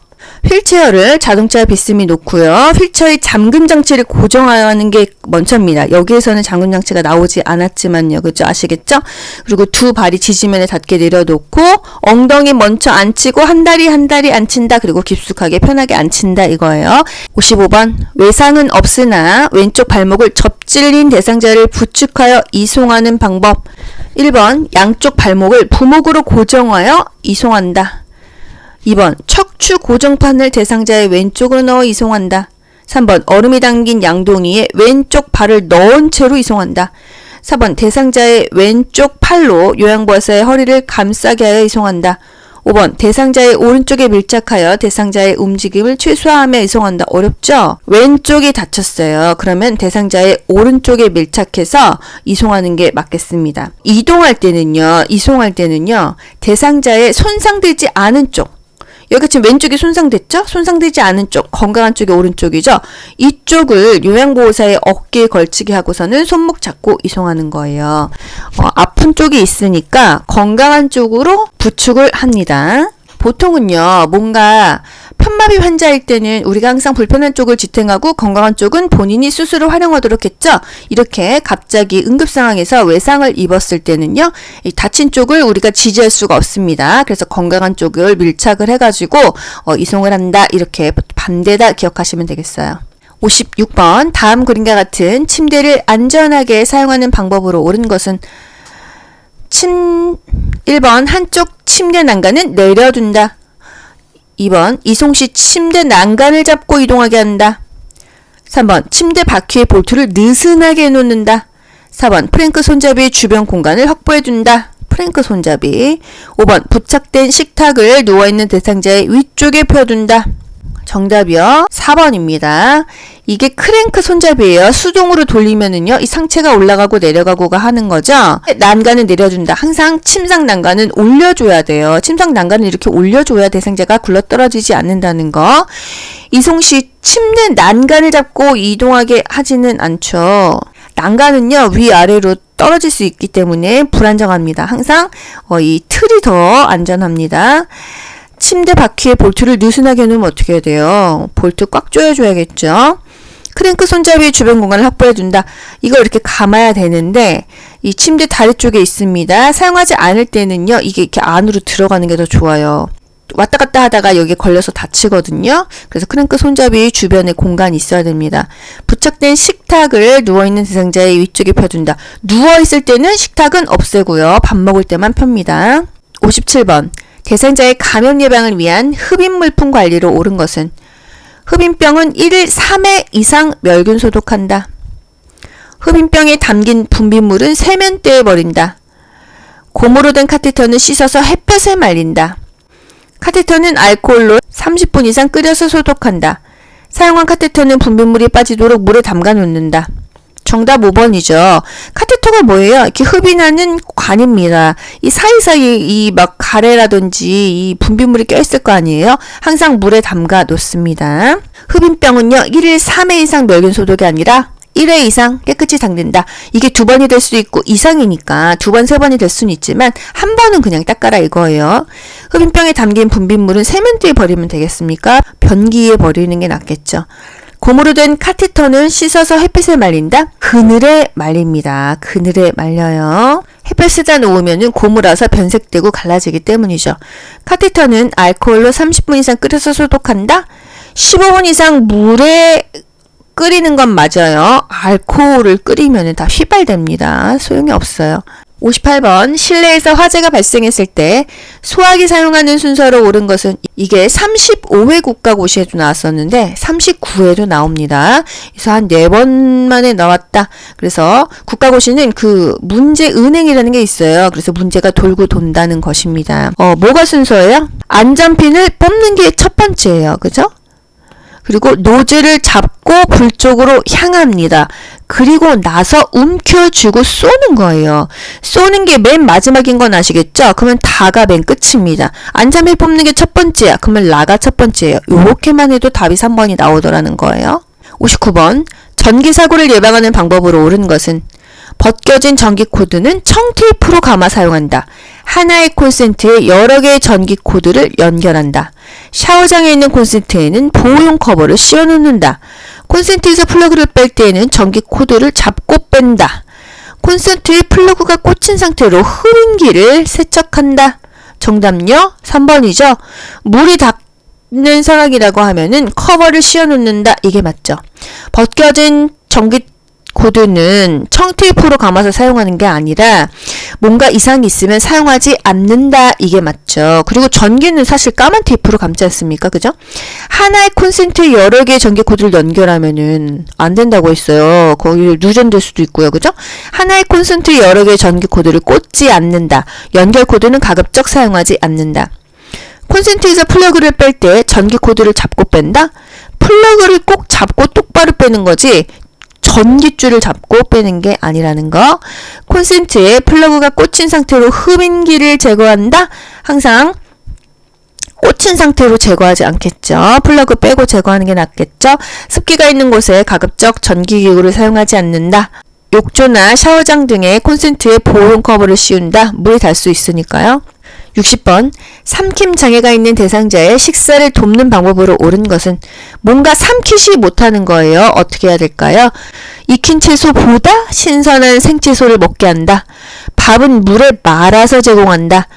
휠체어를 자동차 비스듬히 놓고요. 휠체어의 잠금 장치를 고정하는 게 먼저입니다. 여기에서는 잠금 장치가 나오지 않았지만요. 그죠? 아시겠죠? 그리고 두 발이 지지면에 닿게 내려놓고 엉덩이 먼저 앉히고 한 다리 앉힌다. 그리고 깊숙하게 편하게 앉힌다 이거예요. 55번 외상은 없으나 왼쪽 발목을 접질린 대상자를 부축하여 이송하는 방법. 1번 양쪽 발목을 부목으로 고정하여 이송한다. 2번 척추 고정판을 대상자의 왼쪽으로 넣어 이송한다. 3번 얼음이 담긴 양동이에 왼쪽 발을 넣은 채로 이송한다. 4번 대상자의 왼쪽 팔로 요양보호사의 허리를 감싸게 하여 이송한다. 5번 대상자의 오른쪽에 밀착하여 대상자의 움직임을 최소화하며 이송한다. 어렵죠? 왼쪽이 다쳤어요. 그러면 대상자의 오른쪽에 밀착해서 이송하는 게 맞겠습니다. 이송할 때는요. 대상자의 손상되지 않은 쪽, 여기가 지금 왼쪽이 손상됐죠? 손상되지 않은 쪽, 건강한 쪽이 오른쪽이죠? 이쪽을 요양보호사의 어깨에 걸치게 하고서는 손목 잡고 이송하는 거예요. 아픈 쪽이 있으니까 건강한 쪽으로 부축을 합니다. 보통은요, 뭔가 편마비 환자일 때는 우리가 항상 불편한 쪽을 지탱하고 건강한 쪽은 본인이 스스로 활용하도록 했죠. 이렇게 갑자기 응급 상황에서 외상을 입었을 때는요, 이 다친 쪽을 우리가 지지할 수가 없습니다. 그래서 건강한 쪽을 밀착을 해가지고 이송을 한다. 이렇게 반대다 기억하시면 되겠어요. 56번 다음 그림과 같은 침대를 안전하게 사용하는 방법으로 옳은 것은 1번 한쪽 침대 난간은 내려둔다. 2번 이송 시 침대 난간을 잡고 이동하게 한다. 3번 침대 바퀴의 볼트를 느슨하게 놓는다. 4번 프랭크 손잡이의 주변 공간을 확보해 둔다. 프랭크 손잡이. 5번 부착된 식탁을 누워있는 대상자의 위쪽에 펴둔다. 정답이요. 4번입니다. 이게 크랭크 손잡이에요. 수동으로 돌리면은요, 이 상체가 올라가고 내려가고가 하는 거죠. 난간을 내려준다. 항상 침상 난간은 올려줘야 돼요. 침상 난간을 이렇게 올려줘야 대상자가 굴러떨어지지 않는다는 거. 이송 시 침대 난간을 잡고 이동하게 하지는 않죠. 난간은요, 위아래로 떨어질 수 있기 때문에 불안정합니다. 항상 이 틀이 더 안전합니다. 침대 바퀴에 볼트를 느슨하게 놓으면 어떻게 해야 돼요? 볼트 꽉 조여줘야겠죠? 크랭크 손잡이의 주변 공간을 확보해준다. 이걸 이렇게 감아야 되는데 이 침대 다리 쪽에 있습니다. 사용하지 않을 때는요. 이게 이렇게 안으로 들어가는 게 더 좋아요. 왔다 갔다 하다가 여기에 걸려서 다치거든요. 그래서 크랭크 손잡이 주변에 공간이 있어야 됩니다. 부착된 식탁을 누워있는 대상자의 위쪽에 펴둔다. 누워있을 때는 식탁은 없애고요. 밥 먹을 때만 펴니다. 57번 대상자의 감염 예방을 위한 흡입 물품 관리로 옳은 것은 흡입병은 1일 3회 이상 멸균 소독한다. 흡입병에 담긴 분비물은 세면대에 버린다. 고무로 된 카테터는 씻어서 햇볕에 말린다. 카테터는 알코올로 30분 이상 끓여서 소독한다. 사용한 카테터는 분비물이 빠지도록 물에 담가 놓는다. 정답 5번이죠. 카테터가 뭐예요? 이렇게 흡인하는 관입니다. 이 사이사이에 이 막 가래라든지 이 분비물이 껴있을 거 아니에요? 항상 물에 담가 놓습니다. 흡인병은요, 1일 3회 이상 멸균 소독이 아니라 1회 이상 깨끗이 닦는다. 이게 2번이 될 수도 있고 이상이니까 2번, 3번이 될 수는 있지만 한 번은 그냥 닦아라 이거예요. 흡인병에 담긴 분비물은 세면대에 버리면 되겠습니까? 변기에 버리는 게 낫겠죠. 고무로 된 카테터는 씻어서 햇빛에 말린다. 그늘에 말립니다. 그늘에 말려요. 햇볕에다 놓으면 고무라서 변색되고 갈라지기 때문이죠. 카테터는 알코올로 30분 이상 끓여서 소독한다. 15분 이상 물에 끓이는 건 맞아요. 알코올을 끓이면 다 휘발됩니다. 소용이 없어요. 58번 실내에서 화재가 발생했을 때 소화기 사용하는 순서로 옳은 것은 이게 35회 국가고시에도 나왔었는데 39회도 나옵니다. 그래서 한 4번 만에 나왔다. 그래서 국가고시는 그 문제 은행이라는 게 있어요. 그래서 문제가 돌고 돈다는 것입니다. 뭐가 순서예요? 안전핀을 뽑는 게 첫 번째예요. 그죠? 그리고 노즐을 잡고 불 쪽으로 향합니다. 그리고 나서 움켜쥐고 쏘는 거예요. 쏘는 게 맨 마지막인 건 아시겠죠? 그러면 다가 맨 끝입니다. 안전핀 뽑는 게 첫 번째야. 그러면 라가 첫 번째예요. 요렇게만 해도 답이 3번이 나오더라는 거예요. 59번 전기사고를 예방하는 방법으로 옳은 것은 벗겨진 전기 코드는 청테이프로 감아 사용한다. 하나의 콘센트에 여러 개의 전기 코드를 연결한다. 샤워장에 있는 콘센트에는 보호용 커버를 씌워 놓는다. 콘센트에서 플러그를 뺄 때에는 전기 코드를 잡고 뺀다. 콘센트에 플러그가 꽂힌 상태로 흐린기를 세척한다. 정답요? 3번이죠. 물이 닿는 상황이라고 하면은 커버를 씌워 놓는다. 이게 맞죠. 벗겨진 전기 코드는 청테이프로 감아서 사용하는 게 아니라 뭔가 이상이 있으면 사용하지 않는다. 이게 맞죠. 그리고 전기는 사실 까만 테이프로 감지 않습니까? 그죠? 하나의 콘센트에 여러 개의 전기 코드를 연결하면은 안 된다고 했어요. 거기 누전될 수도 있고요. 그죠? 하나의 콘센트에 여러 개의 전기 코드를 꽂지 않는다. 연결 코드는 가급적 사용하지 않는다. 콘센트에서 플러그를 뺄 때 전기 코드를 잡고 뺀다? 플러그를 꼭 잡고 똑바로 빼는 거지 전기줄을 잡고 빼는 게 아니라는 거. 콘센트에 플러그가 꽂힌 상태로 흡인기를 제거한다. 항상 꽂힌 상태로 제거하지 않겠죠. 플러그 빼고 제거하는 게 낫겠죠. 습기가 있는 곳에 가급적 전기기구를 사용하지 않는다. 욕조나 샤워장 등의 콘센트에 보호용 커버를 씌운다. 물이 닿을 수 있으니까요. 60번 삼킴 장애가 있는 대상자의 식사를 돕는 방법으로 옳은 것은 뭔가 삼키지 못하는 거예요. 어떻게 해야 될까요? 익힌 채소보다 신선한 생채소를 먹게 한다. 밥은 물에 말아서 제공한다.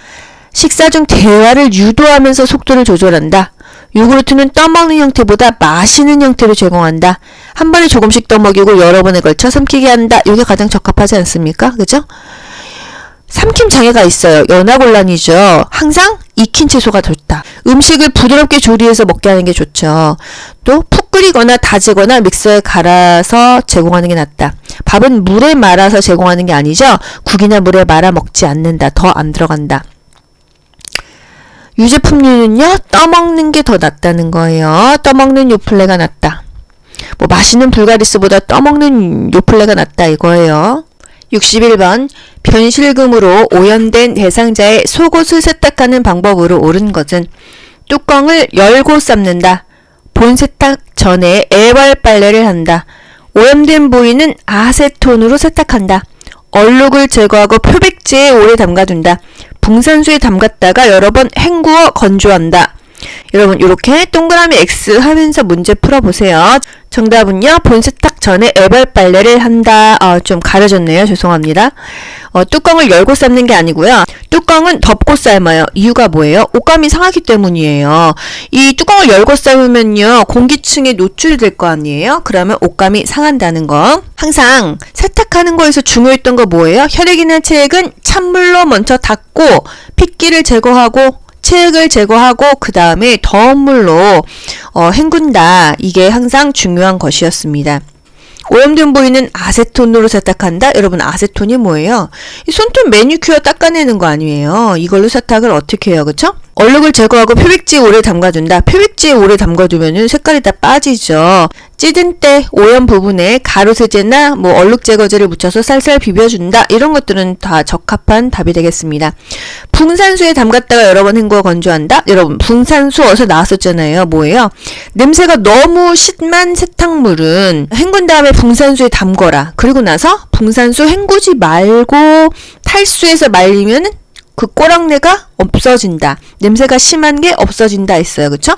식사 중 대화를 유도하면서 속도를 조절한다. 요구르트는 떠먹는 형태보다 마시는 형태로 제공한다. 한 번에 조금씩 떠먹이고 여러 번에 걸쳐 삼키게 한다. 이게 가장 적합하지 않습니까? 그죠? 삼킴 장애가 있어요. 연하곤란이죠. 항상 익힌 채소가 좋다. 음식을 부드럽게 조리해서 먹게 하는 게 좋죠. 또 푹 끓이거나 다지거나 믹서에 갈아서 제공하는 게 낫다. 밥은 물에 말아서 제공하는 게 아니죠. 국이나 물에 말아 먹지 않는다. 더 안 들어간다. 유제품류는요. 떠먹는 게 더 낫다는 거예요. 떠먹는 요플레가 낫다. 뭐 마시는 불가리스보다 떠먹는 요플레가 낫다 이거예요. 61번 변실금으로 오염된 대상자의 속옷을 세탁하는 방법으로 옳은 것은 뚜껑을 열고 삶는다. 본 세탁 전에 애벌 빨래를 한다. 오염된 부위는 아세톤으로 세탁한다. 얼룩을 제거하고 표백제에 오래 담가둔다. 붕산수에 담갔다가 여러 번 헹구어 건조한다. 여러분 이렇게 동그라미 X 하면서 문제 풀어보세요. 정답은요. 본세탁 전에 애벌 빨래를 한다. 좀 가려졌네요. 죄송합니다. 뚜껑을 열고 삶는 게 아니고요. 뚜껑은 덮고 삶아요. 이유가 뭐예요? 옷감이 상하기 때문이에요. 이 뚜껑을 열고 삶으면요. 공기층에 노출이 될 거 아니에요? 그러면 옷감이 상한다는 거. 항상 세탁하는 거에서 중요했던 거 뭐예요? 혈액이나 체액은 찬물로 먼저 닦고 핏기를 제거하고 체액을 제거하고 그 다음에 더운 물로 헹군다. 이게 항상 중요한 것이었습니다. 오염된 부위는 아세톤으로 세탁한다. 여러분 아세톤이 뭐예요? 이 손톱 매니큐어 닦아내는 거 아니에요. 이걸로 세탁을 어떻게 해요, 그쵸? 얼룩을 제거하고 표백지에 오래 담가둔다. 표백지에 오래 담가두면은 색깔이 다 빠지죠. 찌든 때 오염 부분에 가루세제나 뭐 얼룩 제거제를 묻혀서 살살 비벼준다. 이런 것들은 다 적합한 답이 되겠습니다. 붕산수에 담갔다가 여러 번 헹구어 건조한다. 여러분 붕산수 어디서 나왔었잖아요. 뭐예요? 냄새가 너무 심한 세탁물은 헹군 다음에 붕산수에 담거라. 그리고 나서 붕산수 헹구지 말고 탈수해서 말리면은 그 꼬랑내가 없어진다. 냄새가 심한 게 없어진다 했어요. 그쵸?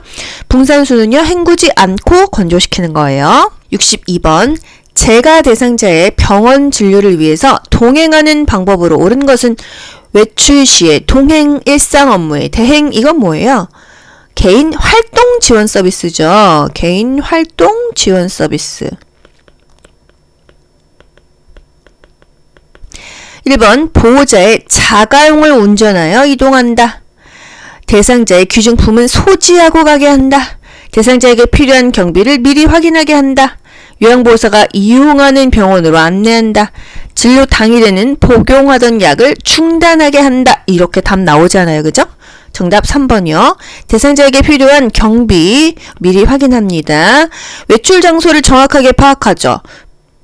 붕산수는요. 헹구지 않고 건조시키는 거예요. 62번 재가 대상자의 병원 진료를 위해서 동행하는 방법으로 옳은 것은 외출 시에 동행 일상 업무에 대행 이건 뭐예요? 개인 활동 지원 서비스죠. 개인 활동 지원 서비스. 1번 보호자의 자가용을 운전하여 이동한다. 대상자의 귀중품은 소지하고 가게 한다. 대상자에게 필요한 경비를 미리 확인하게 한다. 요양보호사가 이용하는 병원으로 안내한다. 진료 당일에는 복용하던 약을 중단하게 한다. 이렇게 답 나오잖아요. 그죠? 정답 3번이요. 대상자에게 필요한 경비 미리 확인합니다. 외출 장소를 정확하게 파악하죠.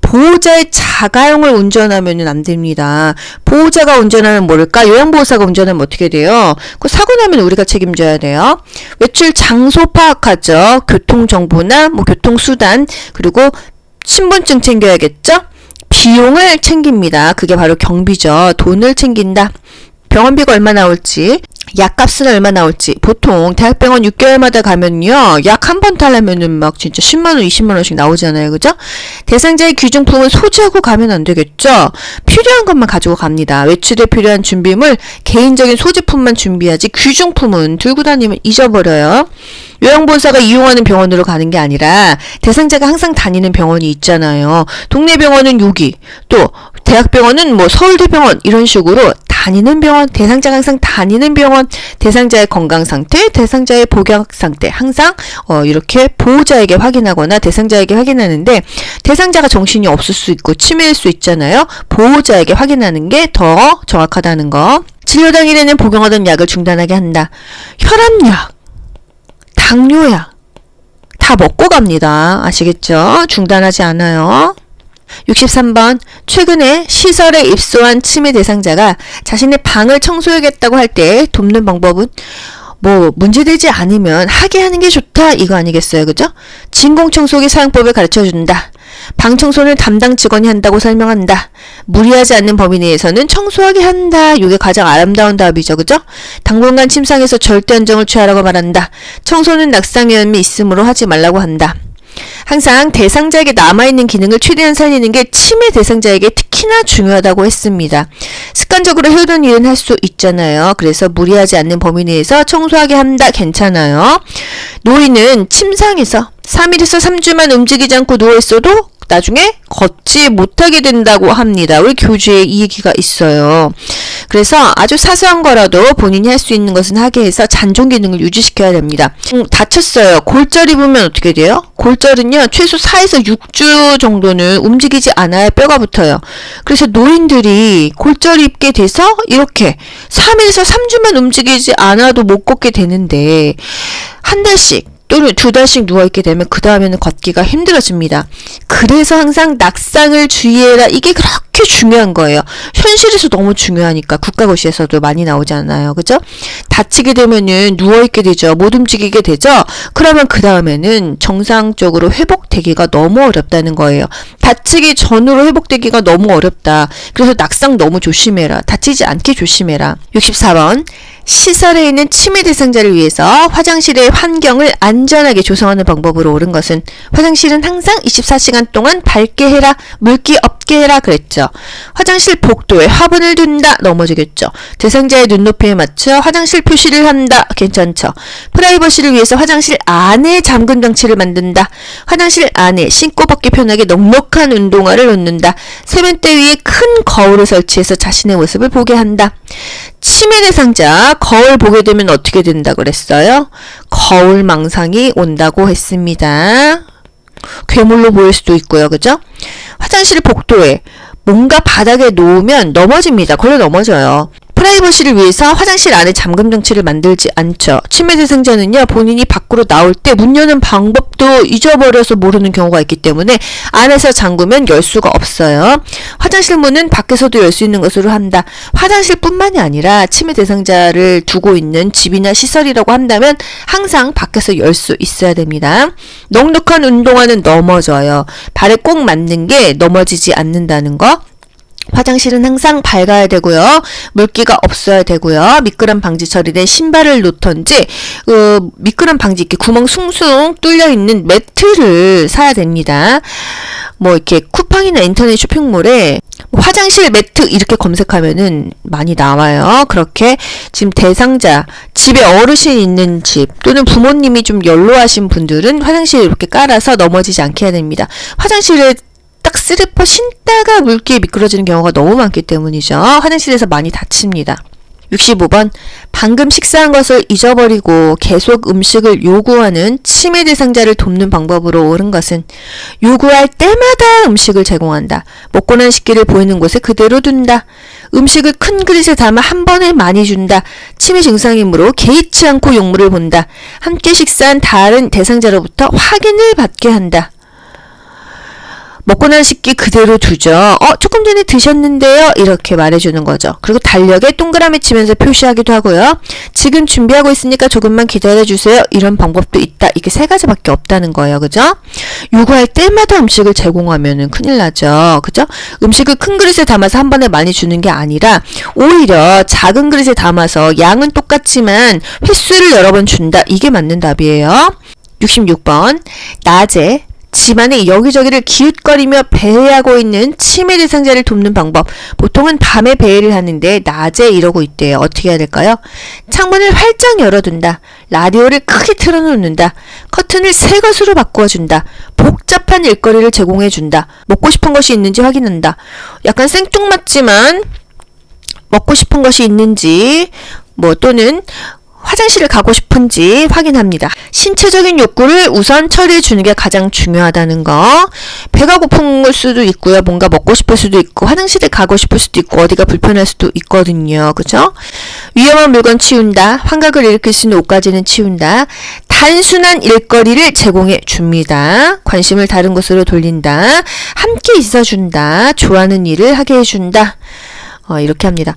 보호자의 자가용을 운전하면 안 됩니다. 보호자가 운전하면 모를까? 요양보호사가 운전하면 어떻게 돼요? 그 사고 나면 우리가 책임져야 돼요. 외출 장소 파악하죠. 교통정보나 교통수단, 그리고 신분증 챙겨야겠죠? 비용을 챙깁니다. 그게 바로 경비죠. 돈을 챙긴다. 병원비가 얼마 나올지, 약값은 얼마 나올지. 보통 대학병원 6개월마다 가면요, 약 한 번 타려면은 막 진짜 10만원, 20만원씩 나오잖아요. 그죠? 대상자의 귀중품은 소지하고 가면 안 되겠죠? 필요한 것만 가지고 갑니다. 외출에 필요한 준비물, 개인적인 소지품만 준비하지 귀중품은 들고 다니면 잊어버려요. 요양보호사가 이용하는 병원으로 가는 게 아니라 대상자가 항상 다니는 병원이 있잖아요. 동네 병원은 여기, 또 대학병원은 서울대병원, 이런 식으로 다니는 병원, 대상자가 항상 다니는 병원, 대상자의 건강 상태, 대상자의 복약 상태 항상 이렇게 보호자에게 확인하거나 대상자에게 확인하는데, 대상자가 정신이 없을 수 있고 치매일 수 있잖아요. 보호자에게 확인하는 게 더 정확하다는 거. 진료 당일에는 복용하던 약을 중단하게 한다. 혈압약, 당뇨약 다 먹고 갑니다. 아시겠죠? 중단하지 않아요. 63번, 최근에 시설에 입소한 치매 대상자가 자신의 방을 청소하겠다고 할 때 돕는 방법은 문제되지 않으면 하게 하는 게 좋다, 이거 아니겠어요? 그죠? 진공청소기 사용법을 가르쳐준다. 방 청소는 담당 직원이 한다고 설명한다. 무리하지 않는 범위 내에서는 청소하게 한다. 이게 가장 아름다운 답이죠. 그죠? 당분간 침상에서 절대 안정을 취하라고 말한다. 청소는 낙상 위험이 있으므로 하지 말라고 한다. 항상 대상자에게 남아있는 기능을 최대한 살리는 게 치매 대상자에게 특히나 중요하다고 했습니다. 습관적으로 해오던 일은 할 수 있잖아요. 그래서 무리하지 않는 범위 내에서 청소하게 한다. 괜찮아요. 노인은 침상에서 3일에서 3주만 움직이지 않고 누워있어도 나중에 걷지 못하게 된다고 합니다. 우리 교주에 이 얘기가 있어요. 그래서 아주 사소한 거라도 본인이 할 수 있는 것은 하게 해서 잔존 기능을 유지시켜야 됩니다. 다쳤어요. 골절 입으면 어떻게 돼요? 골절은요, 최소 4에서 6주 정도는 움직이지 않아야 뼈가 붙어요. 그래서 노인들이 골절 입게 돼서 이렇게 3일에서 3주만 움직이지 않아도 못 걷게 되는데, 한 달씩 또는 2달씩 누워있게 되면 그 다음에는 걷기가 힘들어집니다. 그래서 항상 낙상을 주의해라. 이게 그렇게 중요한 거예요. 현실에서 너무 중요하니까 국가고시에서도 많이 나오잖아요. 그죠? 다치게 되면은 누워있게 되죠. 못 움직이게 되죠. 그러면 그 다음에는 정상적으로 회복되기가 너무 어렵다는 거예요. 다치기 전으로 회복되기가 너무 어렵다. 그래서 낙상 너무 조심해라. 다치지 않게 조심해라. 64번. 시설에 있는 치매 대상자를 위해서 화장실의 환경을 안전하게 조성하는 방법으로 옳은 것은, 화장실은 항상 24시간 동안 밝게 해라, 물기 없게 해라 그랬죠. 화장실 복도에 화분을 둔다, 넘어지겠죠. 대상자의 눈높이에 맞춰 화장실 표시를 한다, 괜찮죠. 프라이버시를 위해서 화장실 안에 잠금 장치를 만든다. 화장실 안에 신고 벗기 편하게 넉넉한 운동화를 놓는다. 세면대 위에 큰 거울을 설치해서 자신의 모습을 보게 한다. 치매 대상자 거울 보게 되면 어떻게 된다고 그랬어요? 거울 망상이 온다고 했습니다. 괴물로 보일 수도 있고요. 그죠? 화장실 복도에 뭔가 바닥에 놓으면 넘어집니다. 걸려 넘어져요. 프라이버시를 위해서 화장실 안에 잠금 장치를 만들지 않죠. 치매 대상자는요, 본인이 밖으로 나올 때 문 여는 방법도 잊어버려서 모르는 경우가 있기 때문에 안에서 잠그면 열 수가 없어요. 화장실 문은 밖에서도 열 수 있는 것으로 한다. 화장실뿐만이 아니라 치매 대상자를 두고 있는 집이나 시설이라고 한다면 항상 밖에서 열 수 있어야 됩니다. 넉넉한 운동화는 넘어져요. 발에 꼭 맞는 게 넘어지지 않는다는 거. 화장실은 항상 밝아야 되고요. 물기가 없어야 되고요. 미끄럼 방지 처리된 신발을 놓던지, 미끄럼 방지 이렇게 구멍 숭숭 뚫려 있는 매트를 사야 됩니다. 이렇게 쿠팡이나 인터넷 쇼핑몰에 화장실 매트 이렇게 검색하면은 많이 나와요. 그렇게 지금 대상자, 집에 어르신 있는 집 또는 부모님이 좀 연로하신 분들은 화장실 이렇게 깔아서 넘어지지 않게 해야 됩니다. 화장실에 딱 슬리퍼 신다가 물기에 미끄러지는 경우가 너무 많기 때문이죠. 화장실에서 많이 다칩니다. 65번. 방금 식사한 것을 잊어버리고 계속 음식을 요구하는 치매 대상자를 돕는 방법으로 옳은 것은 요구할 때마다 음식을 제공한다. 먹고 난 식기를 보이는 곳에 그대로 둔다. 음식을 큰 그릇에 담아 한 번에 많이 준다. 치매 증상이므로 개의치 않고 용물을 본다. 함께 식사한 다른 대상자로부터 확인을 받게 한다. 먹고 난 식기 그대로 두죠. 조금 전에 드셨는데요. 이렇게 말해주는 거죠. 그리고 달력에 동그라미 치면서 표시하기도 하고요. 지금 준비하고 있으니까 조금만 기다려주세요. 이런 방법도 있다. 이게 세 가지밖에 없다는 거예요. 그죠? 요구할 때마다 음식을 제공하면은 큰일 나죠. 그죠? 음식을 큰 그릇에 담아서 한 번에 많이 주는 게 아니라 오히려 작은 그릇에 담아서 양은 똑같지만 횟수를 여러 번 준다. 이게 맞는 답이에요. 66번. 낮에 집안에 여기저기를 기웃거리며 배회하고 있는 치매 대상자를 돕는 방법. 보통은 밤에 배회를 하는데 낮에 이러고 있대요. 어떻게 해야 될까요? 창문을 활짝 열어둔다. 라디오를 크게 틀어놓는다. 커튼을 새 것으로 바꾸어준다. 복잡한 일거리를 제공해준다. 먹고 싶은 것이 있는지 확인한다. 약간 생뚱맞지만 먹고 싶은 것이 있는지 또는 화장실을 가고 싶은지 확인합니다. 신체적인 욕구를 우선 처리해 주는 게 가장 중요하다는 거. 배가 고픈 걸 수도 있고요. 뭔가 먹고 싶을 수도 있고 화장실에 가고 싶을 수도 있고 어디가 불편할 수도 있거든요. 그죠? 위험한 물건 치운다. 환각을 일으킬 수 있는 옷가지는 치운다. 단순한 일거리를 제공해 줍니다. 관심을 다른 곳으로 돌린다. 함께 있어준다. 좋아하는 일을 하게 해준다. 이렇게 합니다.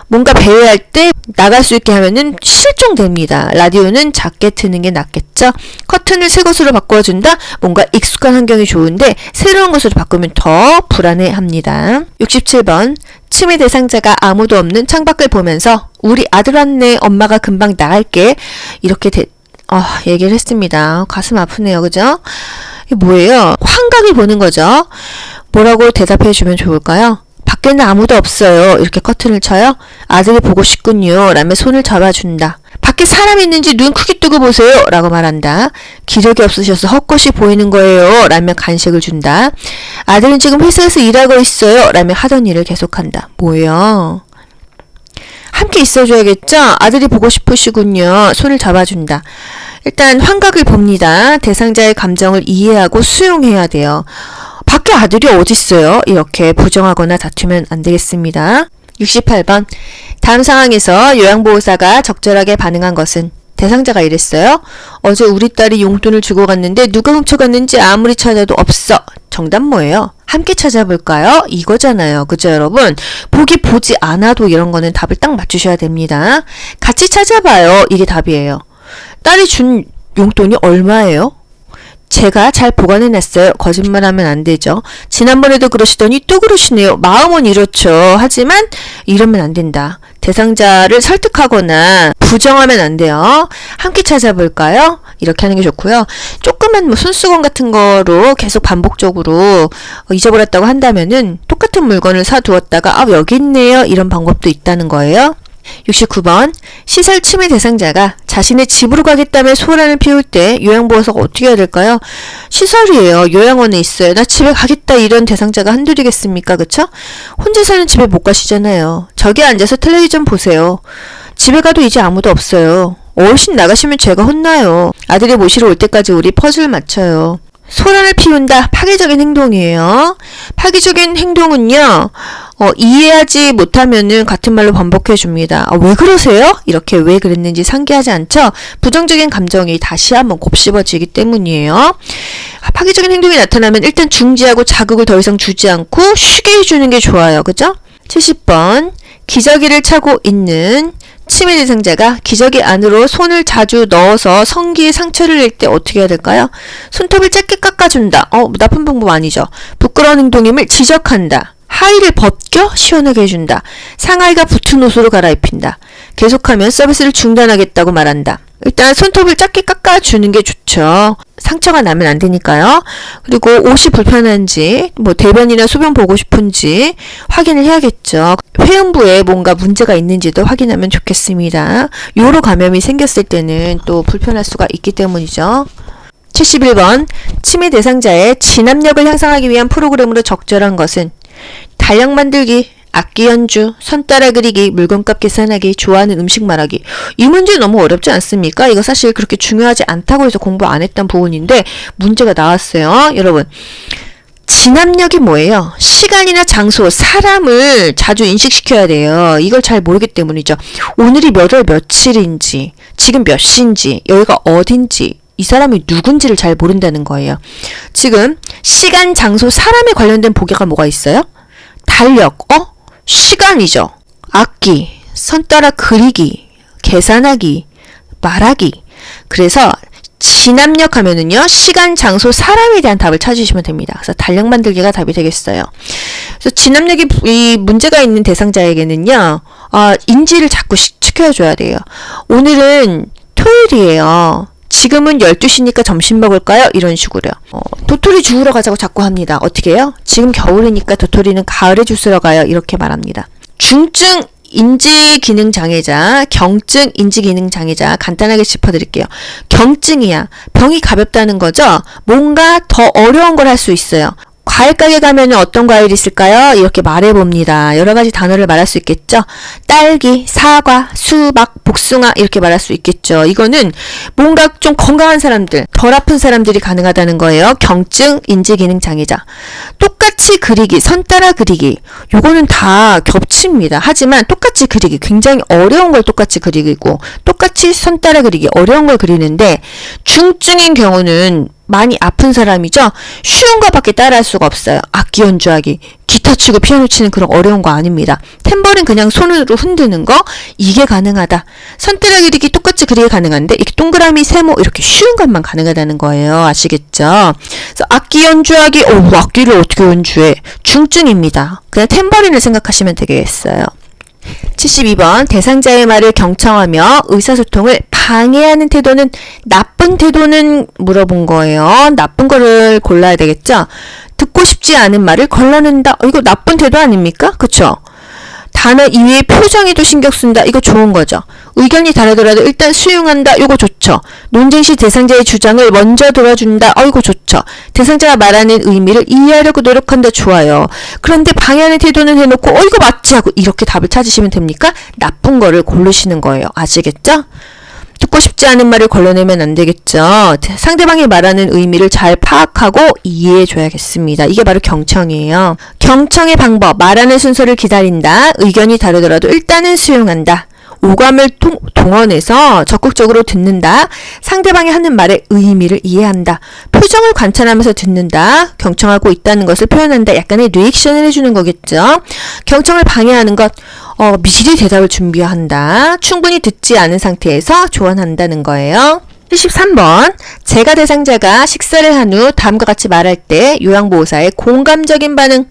뭔가 배회할 때 나갈 수 있게 하면은 실종됩니다. 라디오는 작게 트는 게 낫겠죠? 커튼을 새 것으로 바꿔준다? 뭔가 익숙한 환경이 좋은데 새로운 것으로 바꾸면 더 불안해합니다. 67번. 치매 대상자가 아무도 없는 창밖을 보면서 우리 아들 왔네. 엄마가 금방 나갈게. 이렇게 얘기를 했습니다. 가슴 아프네요. 그죠? 이게 뭐예요? 환각을 보는 거죠. 뭐라고 대답해 주면 좋을까요? 밖에는 아무도 없어요. 이렇게 커튼을 쳐요. 아들이 보고 싶군요. 라며 손을 잡아준다. 밖에 사람 있는지 눈 크게 뜨고 보세요. 라고 말한다. 기력이 없으셔서 헛것이 보이는 거예요. 라며 간식을 준다. 아들은 지금 회사에서 일하고 있어요. 라며 하던 일을 계속한다. 뭐예요? 함께 있어줘야겠죠? 아들이 보고 싶으시군요. 손을 잡아준다. 일단 환각을 봅니다. 대상자의 감정을 이해하고 수용해야 돼요. 밖에 아들이 어딨어요? 이렇게 부정하거나 다투면 안 되겠습니다. 68번. 다음 상황에서 요양보호사가 적절하게 반응한 것은 대상자가 이랬어요. 어제 우리 딸이 용돈을 주고 갔는데 누가 훔쳐갔는지 아무리 찾아도 없어. 정답 뭐예요? 함께 찾아볼까요? 이거잖아요. 그죠 여러분? 보지 않아도 이런 거는 답을 딱 맞추셔야 됩니다. 같이 찾아봐요. 이게 답이에요. 딸이 준 용돈이 얼마예요? 제가 잘 보관해놨어요. 거짓말하면 안 되죠. 지난번에도 그러시더니 또 그러시네요. 마음은 이렇죠. 하지만 이러면 안 된다. 대상자를 설득하거나 부정하면 안 돼요. 함께 찾아볼까요? 이렇게 하는 게 좋고요. 조그만 손수건 같은 거로 계속 반복적으로 잊어버렸다고 한다면은 똑같은 물건을 사두었다가 여기 있네요. 이런 방법도 있다는 거예요. 69번. 시설 치매 대상자가 자신의 집으로 가겠다며 소란을 피울 때 요양보호사가 어떻게 해야 될까요? 시설이에요. 요양원에 있어요. 나 집에 가겠다 이런 대상자가 한둘이겠습니까? 그쵸? 혼자 사는 집에 못 가시잖아요. 저기 앉아서 텔레비전 보세요. 집에 가도 이제 아무도 없어요. 어르신 나가시면 제가 혼나요. 아들이 모시러 올 때까지 우리 퍼즐 맞춰요. 소란을 피운다. 파괴적인 행동이에요. 파괴적인 행동은요. 이해하지 못하면은 같은 말로 반복해 줍니다. 왜 그러세요? 이렇게 왜 그랬는지 상기하지 않죠? 부정적인 감정이 다시 한번 곱씹어지기 때문이에요. 파괴적인 행동이 나타나면 일단 중지하고 자극을 더 이상 주지 않고 쉬게 해주는 게 좋아요. 그죠? 70번. 기저귀를 차고 있는 치매 대상자가 기저귀 안으로 손을 자주 넣어서 성기에 상처를 낼 때 어떻게 해야 될까요? 손톱을 짧게 깎아준다. 나쁜 방법 아니죠. 부끄러운 행동임을 지적한다. 하의를 벗겨 시원하게 해준다. 상하이가 붙은 옷으로 갈아입힌다. 계속하면 서비스를 중단하겠다고 말한다. 일단 손톱을 짧게 깎아주는 게 좋죠. 상처가 나면 안 되니까요. 그리고 옷이 불편한지 대변이나 소변 보고 싶은지 확인을 해야겠죠. 회음부에 뭔가 문제가 있는지도 확인하면 좋겠습니다. 요로 감염이 생겼을 때는 또 불편할 수가 있기 때문이죠. 71번 치매 대상자의 진압력을 향상하기 위한 프로그램으로 적절한 것은 달력 만들기, 악기 연주, 선 따라 그리기, 물건값 계산하기, 좋아하는 음식 말하기. 이 문제 너무 어렵지 않습니까? 이거 사실 그렇게 중요하지 않다고 해서 공부 안 했던 부분인데 문제가 나왔어요. 여러분, 진압력이 뭐예요? 시간이나 장소, 사람을 자주 인식시켜야 돼요. 이걸 잘 모르기 때문이죠. 오늘이 몇 월 며칠인지, 지금 몇 시인지, 여기가 어딘지, 이 사람이 누군지를 잘 모른다는 거예요. 지금 시간, 장소, 사람에 관련된 보기가 뭐가 있어요? 달력, 시간이죠. 악기, 선 따라 그리기, 계산하기, 말하기. 그래서 진압력 하면은요, 시간, 장소, 사람에 대한 답을 찾으시면 됩니다. 그래서 달력 만들기가 답이 되겠어요. 그래서 진압력이 이 문제가 있는 대상자에게는요, 인지를 자꾸 시켜줘야 돼요. 오늘은 토요일이에요. 지금은 12시니까 점심 먹을까요? 이런 식으로요. 도토리 주우러 가자고 자꾸 합니다. 어떻게 해요? 지금 겨울이니까 도토리는 가을에 주스러 가요. 이렇게 말합니다. 중증 인지기능 장애자, 경증 인지기능 장애자 간단하게 짚어드릴게요. 경증이야. 병이 가볍다는 거죠? 뭔가 더 어려운 걸 할 수 있어요. 과일 가게 가면 어떤 과일이 있을까요? 이렇게 말해봅니다. 여러 가지 단어를 말할 수 있겠죠? 딸기, 사과, 수박, 복숭아 이렇게 말할 수 있겠죠. 이거는 뭔가 좀 건강한 사람들, 덜 아픈 사람들이 가능하다는 거예요. 경증 인지기능 장애자. 똑같이 그리기, 선 따라 그리기. 요거는 다 겹칩니다. 하지만 똑같이 그리기, 굉장히 어려운 걸 똑같이 그리고 똑같이 선 따라 그리기, 어려운 걸 그리는데 중증인 경우는 많이 아픈 사람이죠. 쉬운 거밖에 따라할 수가 없어요. 악기 연주하기, 기타 치고 피아노 치는 그런 어려운 거 아닙니다. 탬버린 그냥 손으로 흔드는 거, 이게 가능하다. 선 따라 그리기 똑같이 그리기 가능한데 이렇게 동그라미, 세모 이렇게 쉬운 것만 가능하다는 거예요. 아시겠죠? 그래서 악기 연주하기, 악기를 어떻게 연주해? 중증입니다. 그냥 탬버린을 생각하시면 되겠어요. 72번 대상자의 말을 경청하며 의사소통을 방해하는 태도는 나쁜 태도는 물어본 거예요. 나쁜 거를 골라야 되겠죠. 듣고 싶지 않은 말을 걸러낸다. 이거 나쁜 태도 아닙니까? 그쵸? 단어 이외의 표정에도 신경 쓴다. 이거 좋은 거죠. 의견이 다르더라도 일단 수용한다. 이거 좋죠. 논쟁 시 대상자의 주장을 먼저 들어준다. 이거 좋죠. 대상자가 말하는 의미를 이해하려고 노력한다. 좋아요. 그런데 방해하는 태도는 해놓고 이거 맞지 하고 이렇게 답을 찾으시면 됩니까? 나쁜 거를 고르시는 거예요. 아시겠죠? 듣고 싶지 않은 말을 걸러내면 안 되겠죠. 상대방이 말하는 의미를 잘 파악하고 이해해줘야겠습니다. 이게 바로 경청이에요. 경청의 방법, 말하는 순서를 기다린다. 의견이 다르더라도 일단은 수용한다. 오감을 동원해서 적극적으로 듣는다. 상대방이 하는 말의 의미를 이해한다. 표정을 관찰하면서 듣는다. 경청하고 있다는 것을 표현한다. 약간의 리액션을 해주는 거겠죠. 경청을 방해하는 것, 미리 대답을 준비한다. 충분히 듣지 않은 상태에서 조언한다는 거예요. 73번 제가 대상자가 식사를 한 후 다음과 같이 말할 때 요양보호사의 공감적인 반응.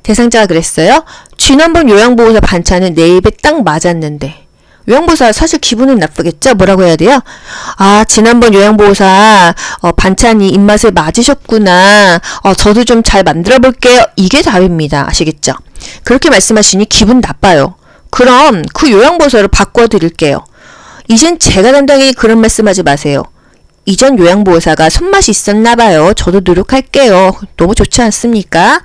대상자가 그랬어요. 지난번 요양보호사 반찬은 내 입에 딱 맞았는데. 요양보호사 사실 기분은 나쁘겠죠? 뭐라고 해야 돼요? 지난번 요양보호사 반찬이 입맛에 맞으셨구나. 저도 좀 잘 만들어 볼게요. 이게 답입니다. 아시겠죠? 그렇게 말씀하시니 기분 나빠요. 그럼 그 요양보호사를 바꿔드릴게요. 이젠 제가 담당이니 그런 말씀하지 마세요. 이전 요양보호사가 손맛이 있었나봐요. 저도 노력할게요. 너무 좋지 않습니까?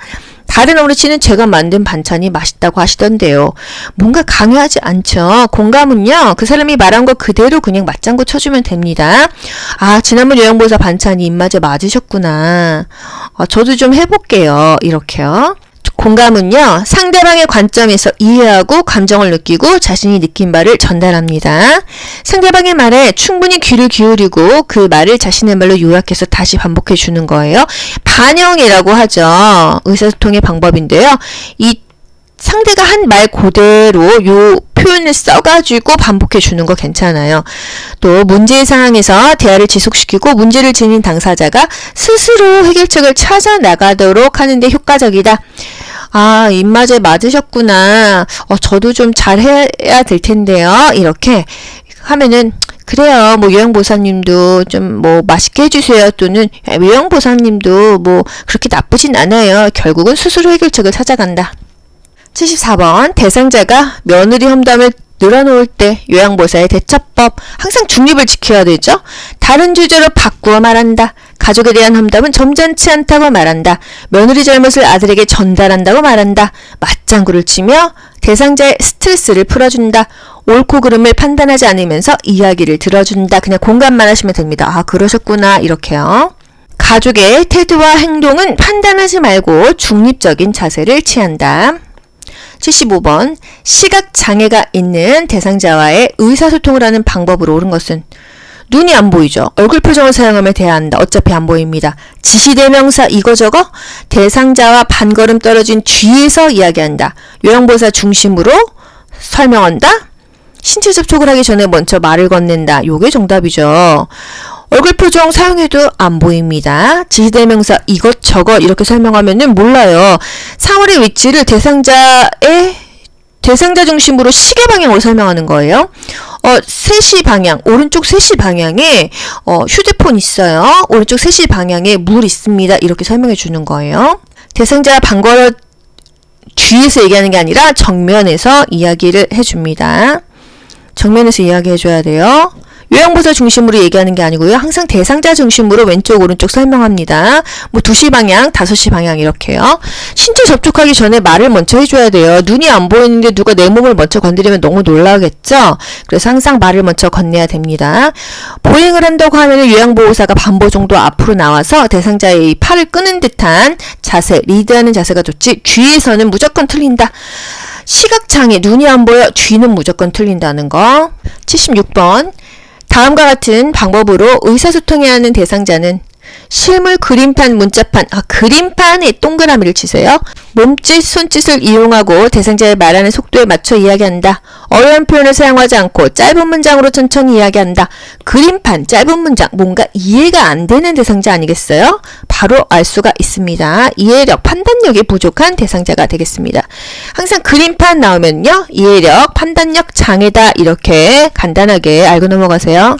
다른 어르신은 제가 만든 반찬이 맛있다고 하시던데요. 뭔가 강요하지 않죠. 공감은요. 그 사람이 말한 거 그대로 그냥 맞장구 쳐주면 됩니다. 지난번 요양보호사 반찬이 입맛에 맞으셨구나. 저도 좀 해볼게요. 이렇게요. 공감은요. 상대방의 관점에서 이해하고 감정을 느끼고 자신이 느낀 바를 전달합니다. 상대방의 말에 충분히 귀를 기울이고 그 말을 자신의 말로 요약해서 다시 반복해 주는 거예요. 반영이라고 하죠. 의사소통의 방법인데요. 이 상대가 한 말 그대로 요 표현을 써가지고 반복해 주는 거 괜찮아요. 또 문제의 상황에서 대화를 지속시키고 문제를 지닌 당사자가 스스로 해결책을 찾아 나가도록 하는데 효과적이다. 입맛에 맞으셨구나. 저도 좀 잘해야 될 텐데요. 이렇게 하면은 그래요. 요양보호사님도 좀 맛있게 해주세요. 또는 요양보호사님도 그렇게 나쁘진 않아요. 결국은 스스로 해결책을 찾아간다. 74번 대상자가 며느리 험담을 늘어놓을 때 요양보호사의 대처법. 항상 중립을 지켜야 되죠. 다른 주제로 바꾸어 말한다. 가족에 대한 험담은 점잖지 않다고 말한다. 며느리 잘못을 아들에게 전달한다고 말한다. 맞장구를 치며 대상자의 스트레스를 풀어준다. 옳고 그름을 판단하지 않으면서 이야기를 들어준다. 그냥 공감만 하시면 됩니다. 아, 그러셨구나. 이렇게요. 가족의 태도와 행동은 판단하지 말고 중립적인 자세를 취한다. 75번. 시각장애가 있는 대상자와의 의사소통을 하는 방법으로 옳은 것은 눈이 안 보이죠. 얼굴 표정을 사용하며 대해야 한다. 어차피 안 보입니다. 지시대명사 이거저거 대상자와 반걸음 떨어진 뒤에서 이야기한다. 요양보호사 중심으로 설명한다. 신체 접촉을 하기 전에 먼저 말을 건넨다. 요게 정답이죠. 얼굴 표정 사용해도 안 보입니다. 지시대명사 이것저것 이렇게 설명하면은 몰라요. 상월의 위치를 대상자 중심으로 시계 방향으로 설명하는 거예요. 3시 방향, 오른쪽 3시 방향에 휴대폰 있어요. 오른쪽 3시 방향에 물 있습니다. 이렇게 설명해 주는 거예요. 대상자 방걸어 뒤에서 얘기하는 게 아니라 정면에서 이야기를 해줍니다. 정면에서 이야기해 줘야 돼요. 요양보호사 중심으로 얘기하는 게 아니고요. 항상 대상자 중심으로 왼쪽 오른쪽 설명합니다. 뭐 2시 방향, 5시 방향 이렇게요. 신체 접촉하기 전에 말을 먼저 해줘야 돼요. 눈이 안 보이는데 누가 내 몸을 먼저 건드리면 너무 놀라겠죠? 그래서 항상 말을 먼저 건네야 됩니다. 보행을 한다고 하면 요양보호사가 반보 정도 앞으로 나와서 대상자의 팔을 끄는 듯한 자세, 리드하는 자세가 좋지 뒤에서는 무조건 틀린다. 시각장애, 눈이 안 보여 뒤는 무조건 틀린다는 거. 76번. 다음과 같은 방법으로 의사소통해야 하는 대상자는 실물, 그림판, 문자판, 그림판에 동그라미를 치세요. 몸짓, 손짓을 이용하고 대상자의 말하는 속도에 맞춰 이야기한다. 어려운 표현을 사용하지 않고 짧은 문장으로 천천히 이야기한다. 그림판, 짧은 문장, 뭔가 이해가 안 되는 대상자 아니겠어요? 바로 알 수가 있습니다. 이해력, 판단력이 부족한 대상자가 되겠습니다. 항상 그림판 나오면요. 이해력, 판단력 장애다. 이렇게 간단하게 알고 넘어가세요.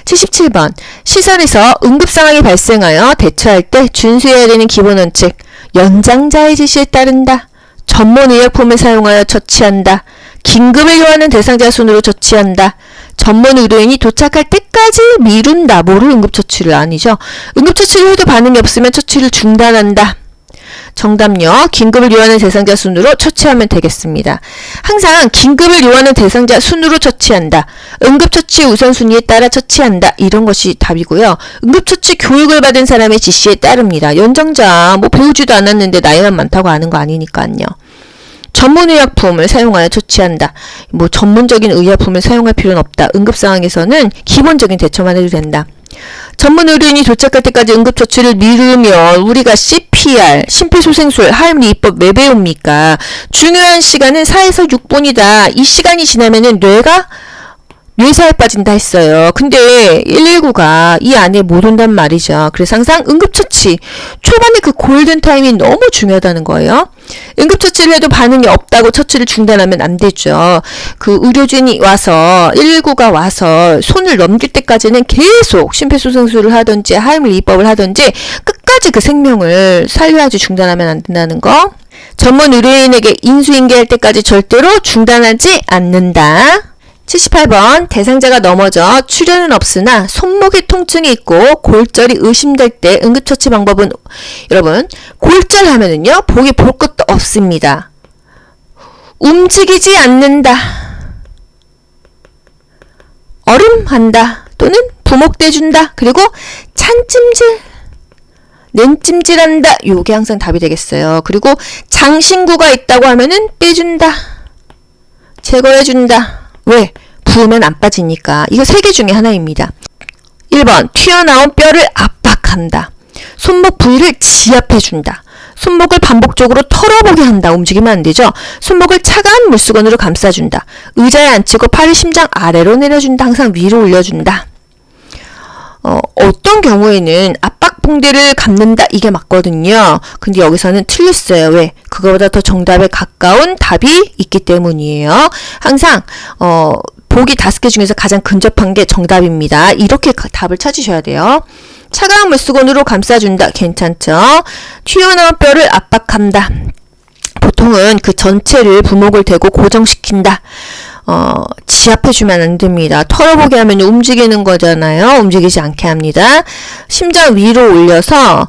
77번. 시설에서 응급상황이 발생하여 대처할 때 준수해야 되는 기본 원칙. 연장자의 지시에 따른다. 전문 의약품을 사용하여 처치한다. 긴급을 요하는 대상자 순으로 처치한다. 전문 의료인이 도착할 때까지 미룬다. 뭐를 응급처치를 아니죠. 응급처치를 해도 반응이 없으면 처치를 중단한다. 정답요. 긴급을 요하는 대상자 순으로 처치하면 되겠습니다. 항상 긴급을 요하는 대상자 순으로 처치한다. 응급처치 우선순위에 따라 처치한다. 이런 것이 답이고요. 응급처치 교육을 받은 사람의 지시에 따릅니다. 연장자 뭐 배우지도 않았는데 나이만 많다고 아는 거 아니니까요. 전문의약품을 사용하여 처치한다. 뭐 전문적인 의약품을 사용할 필요는 없다. 응급상황에서는 기본적인 대처만 해도 된다. 전문 의료인이 도착할 때까지 응급처치를 미루면 우리가 CPR, 심폐소생술, 하임리히법 왜 배웁니까? 중요한 시간은 4에서 6분이다. 이 시간이 지나면은 뇌사에 빠진다 했어요. 근데 119가 이 안에 못 온단 말이죠. 그래서 항상 응급처치 초반에 그 골든타임이 너무 중요하다는 거예요. 응급처치를 해도 반응이 없다고 처치를 중단하면 안 되죠. 그 의료진이 와서 119가 와서 손을 넘길 때까지는 계속 심폐소생술을 하든지 하임리히법을 하든지 끝까지 그 생명을 살려야지 중단하면 안 된다는 거. 전문 의료인에게 인수인계할 때까지 절대로 중단하지 않는다. 78번. 대상자가 넘어져 출혈은 없으나 손목에 통증이 있고 골절이 의심될 때 응급처치 방법은 여러분 골절하면은요 보기 볼 것도 없습니다. 움직이지 않는다. 얼음한다. 또는 부목대준다. 그리고 찬찜질 냉찜질한다. 요게 항상 답이 되겠어요. 그리고 장신구가 있다고 하면은 빼준다. 제거해준다. 왜? 부으면 안 빠지니까. 이거 3개 중에 하나입니다. 1번. 튀어나온 뼈를 압박한다. 손목 부위를 지압해준다. 손목을 반복적으로 털어보게 한다. 움직이면 안 되죠. 손목을 차가운 물수건으로 감싸준다. 의자에 앉히고 팔을 심장 아래로 내려준다. 항상 위로 올려준다. 어떤 경우에는 압박봉대를 감는다. 이게 맞거든요. 근데 여기서는 틀렸어요. 왜? 그거보다 더 정답에 가까운 답이 있기 때문이에요. 항상 보기 5개 중에서 가장 근접한 게 정답입니다. 이렇게 답을 찾으셔야 돼요. 차가운 물수건으로 감싸준다. 괜찮죠? 튀어나온 뼈를 압박한다. 보통은 그 전체를 부목을 대고 고정시킨다. 지압해주면 안 됩니다. 털어보게 하면 움직이는 거잖아요. 움직이지 않게 합니다. 심장 위로 올려서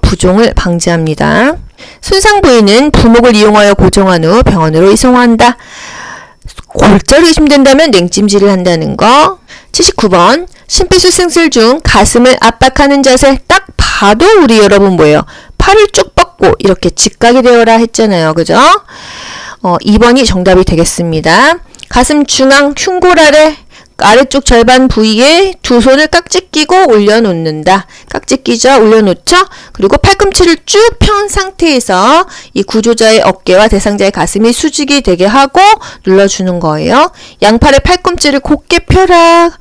부종을 방지합니다. 손상 부위는 부목을 이용하여 고정한 후 병원으로 이송한다. 골절 의심된다면 냉찜질을 한다는 거. 79번 심폐소생술 중 가슴을 압박하는 자세 딱 봐도 우리 여러분 뭐예요? 팔을 쭉 뻗고 이렇게 직각이 되어라 했잖아요. 그죠? 2번이 정답이 되겠습니다. 가슴 중앙 흉골 아래쪽 절반 부위에 두 손을 깍지 끼고 올려놓는다. 깍지 끼죠? 올려놓죠? 그리고 팔꿈치를 쭉 편 상태에서 이 구조자의 어깨와 대상자의 가슴이 수직이 되게 하고 눌러주는 거예요. 양팔의 팔꿈치를 곧게 펴라.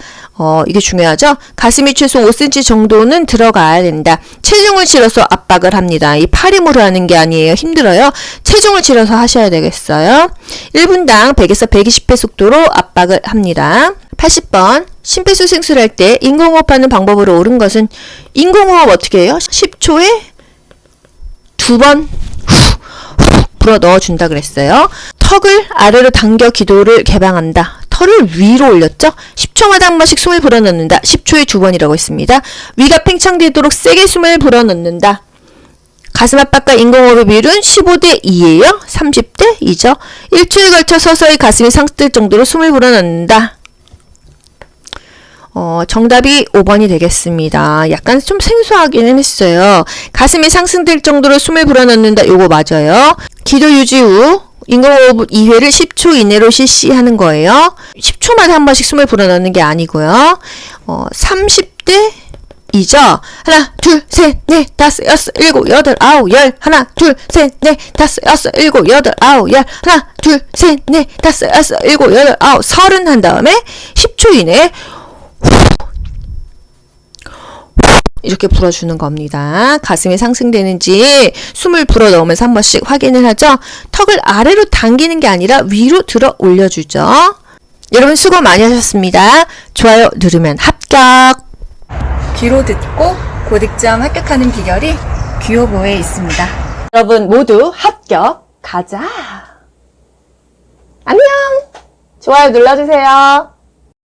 이게 중요하죠? 가슴이 최소 5cm 정도는 들어가야 된다. 체중을 실어서 압박을 합니다. 이 팔 힘으로 하는 게 아니에요. 힘들어요. 체중을 실어서 하셔야 되겠어요. 1분당 100에서 120회 속도로 압박을 합니다. 80번 심폐소생술 할 때 인공호흡하는 방법으로 옳은 것은 인공호흡 어떻게 해요? 10초에 2번 불어 넣어준다 그랬어요. 턱을 아래로 당겨 기도를 개방한다. 털을 위로 올렸죠? 10초마다 한 번씩 숨을 불어넣는다. 10초에 2번이라고 했습니다. 위가 팽창되도록 세게 숨을 불어넣는다. 가슴 압박과 인공호흡의 비율은 15대 2예요. 30대 2죠. 1초에 걸쳐 서서히 가슴이 상승될 정도로 숨을 불어넣는다. 정답이 5번이 되겠습니다. 약간 좀 생소하기는 했어요. 가슴이 상승될 정도로 숨을 불어넣는다. 요거 맞아요. 기도 유지 후 인공호흡 2회를 10초 이내로 실시하는 거예요. 10초마다 한 번씩 숨을 불어넣는 게 아니고요. 30대 2죠. 하나, 둘, 셋, 넷, 다섯, 여섯, 일곱, 여덟, 아홉, 열. 하나, 둘, 셋, 넷, 다섯, 여섯, 일곱, 여덟, 아홉, 열. 하나, 둘, 셋, 넷, 다섯, 여섯, 일곱, 여덟, 아홉, 30 한 다음에 10초 이내에 이렇게 불어주는 겁니다. 가슴이 상승되는지 숨을 불어 넣으면서 한 번씩 확인을 하죠. 턱을 아래로 당기는 게 아니라 위로 들어 올려주죠. 여러분 수고 많이 하셨습니다. 좋아요 누르면 합격. 귀로 듣고 고득점 합격하는 비결이 귀요보에 있습니다. 여러분 모두 합격 가자. 안녕. 좋아요 눌러주세요.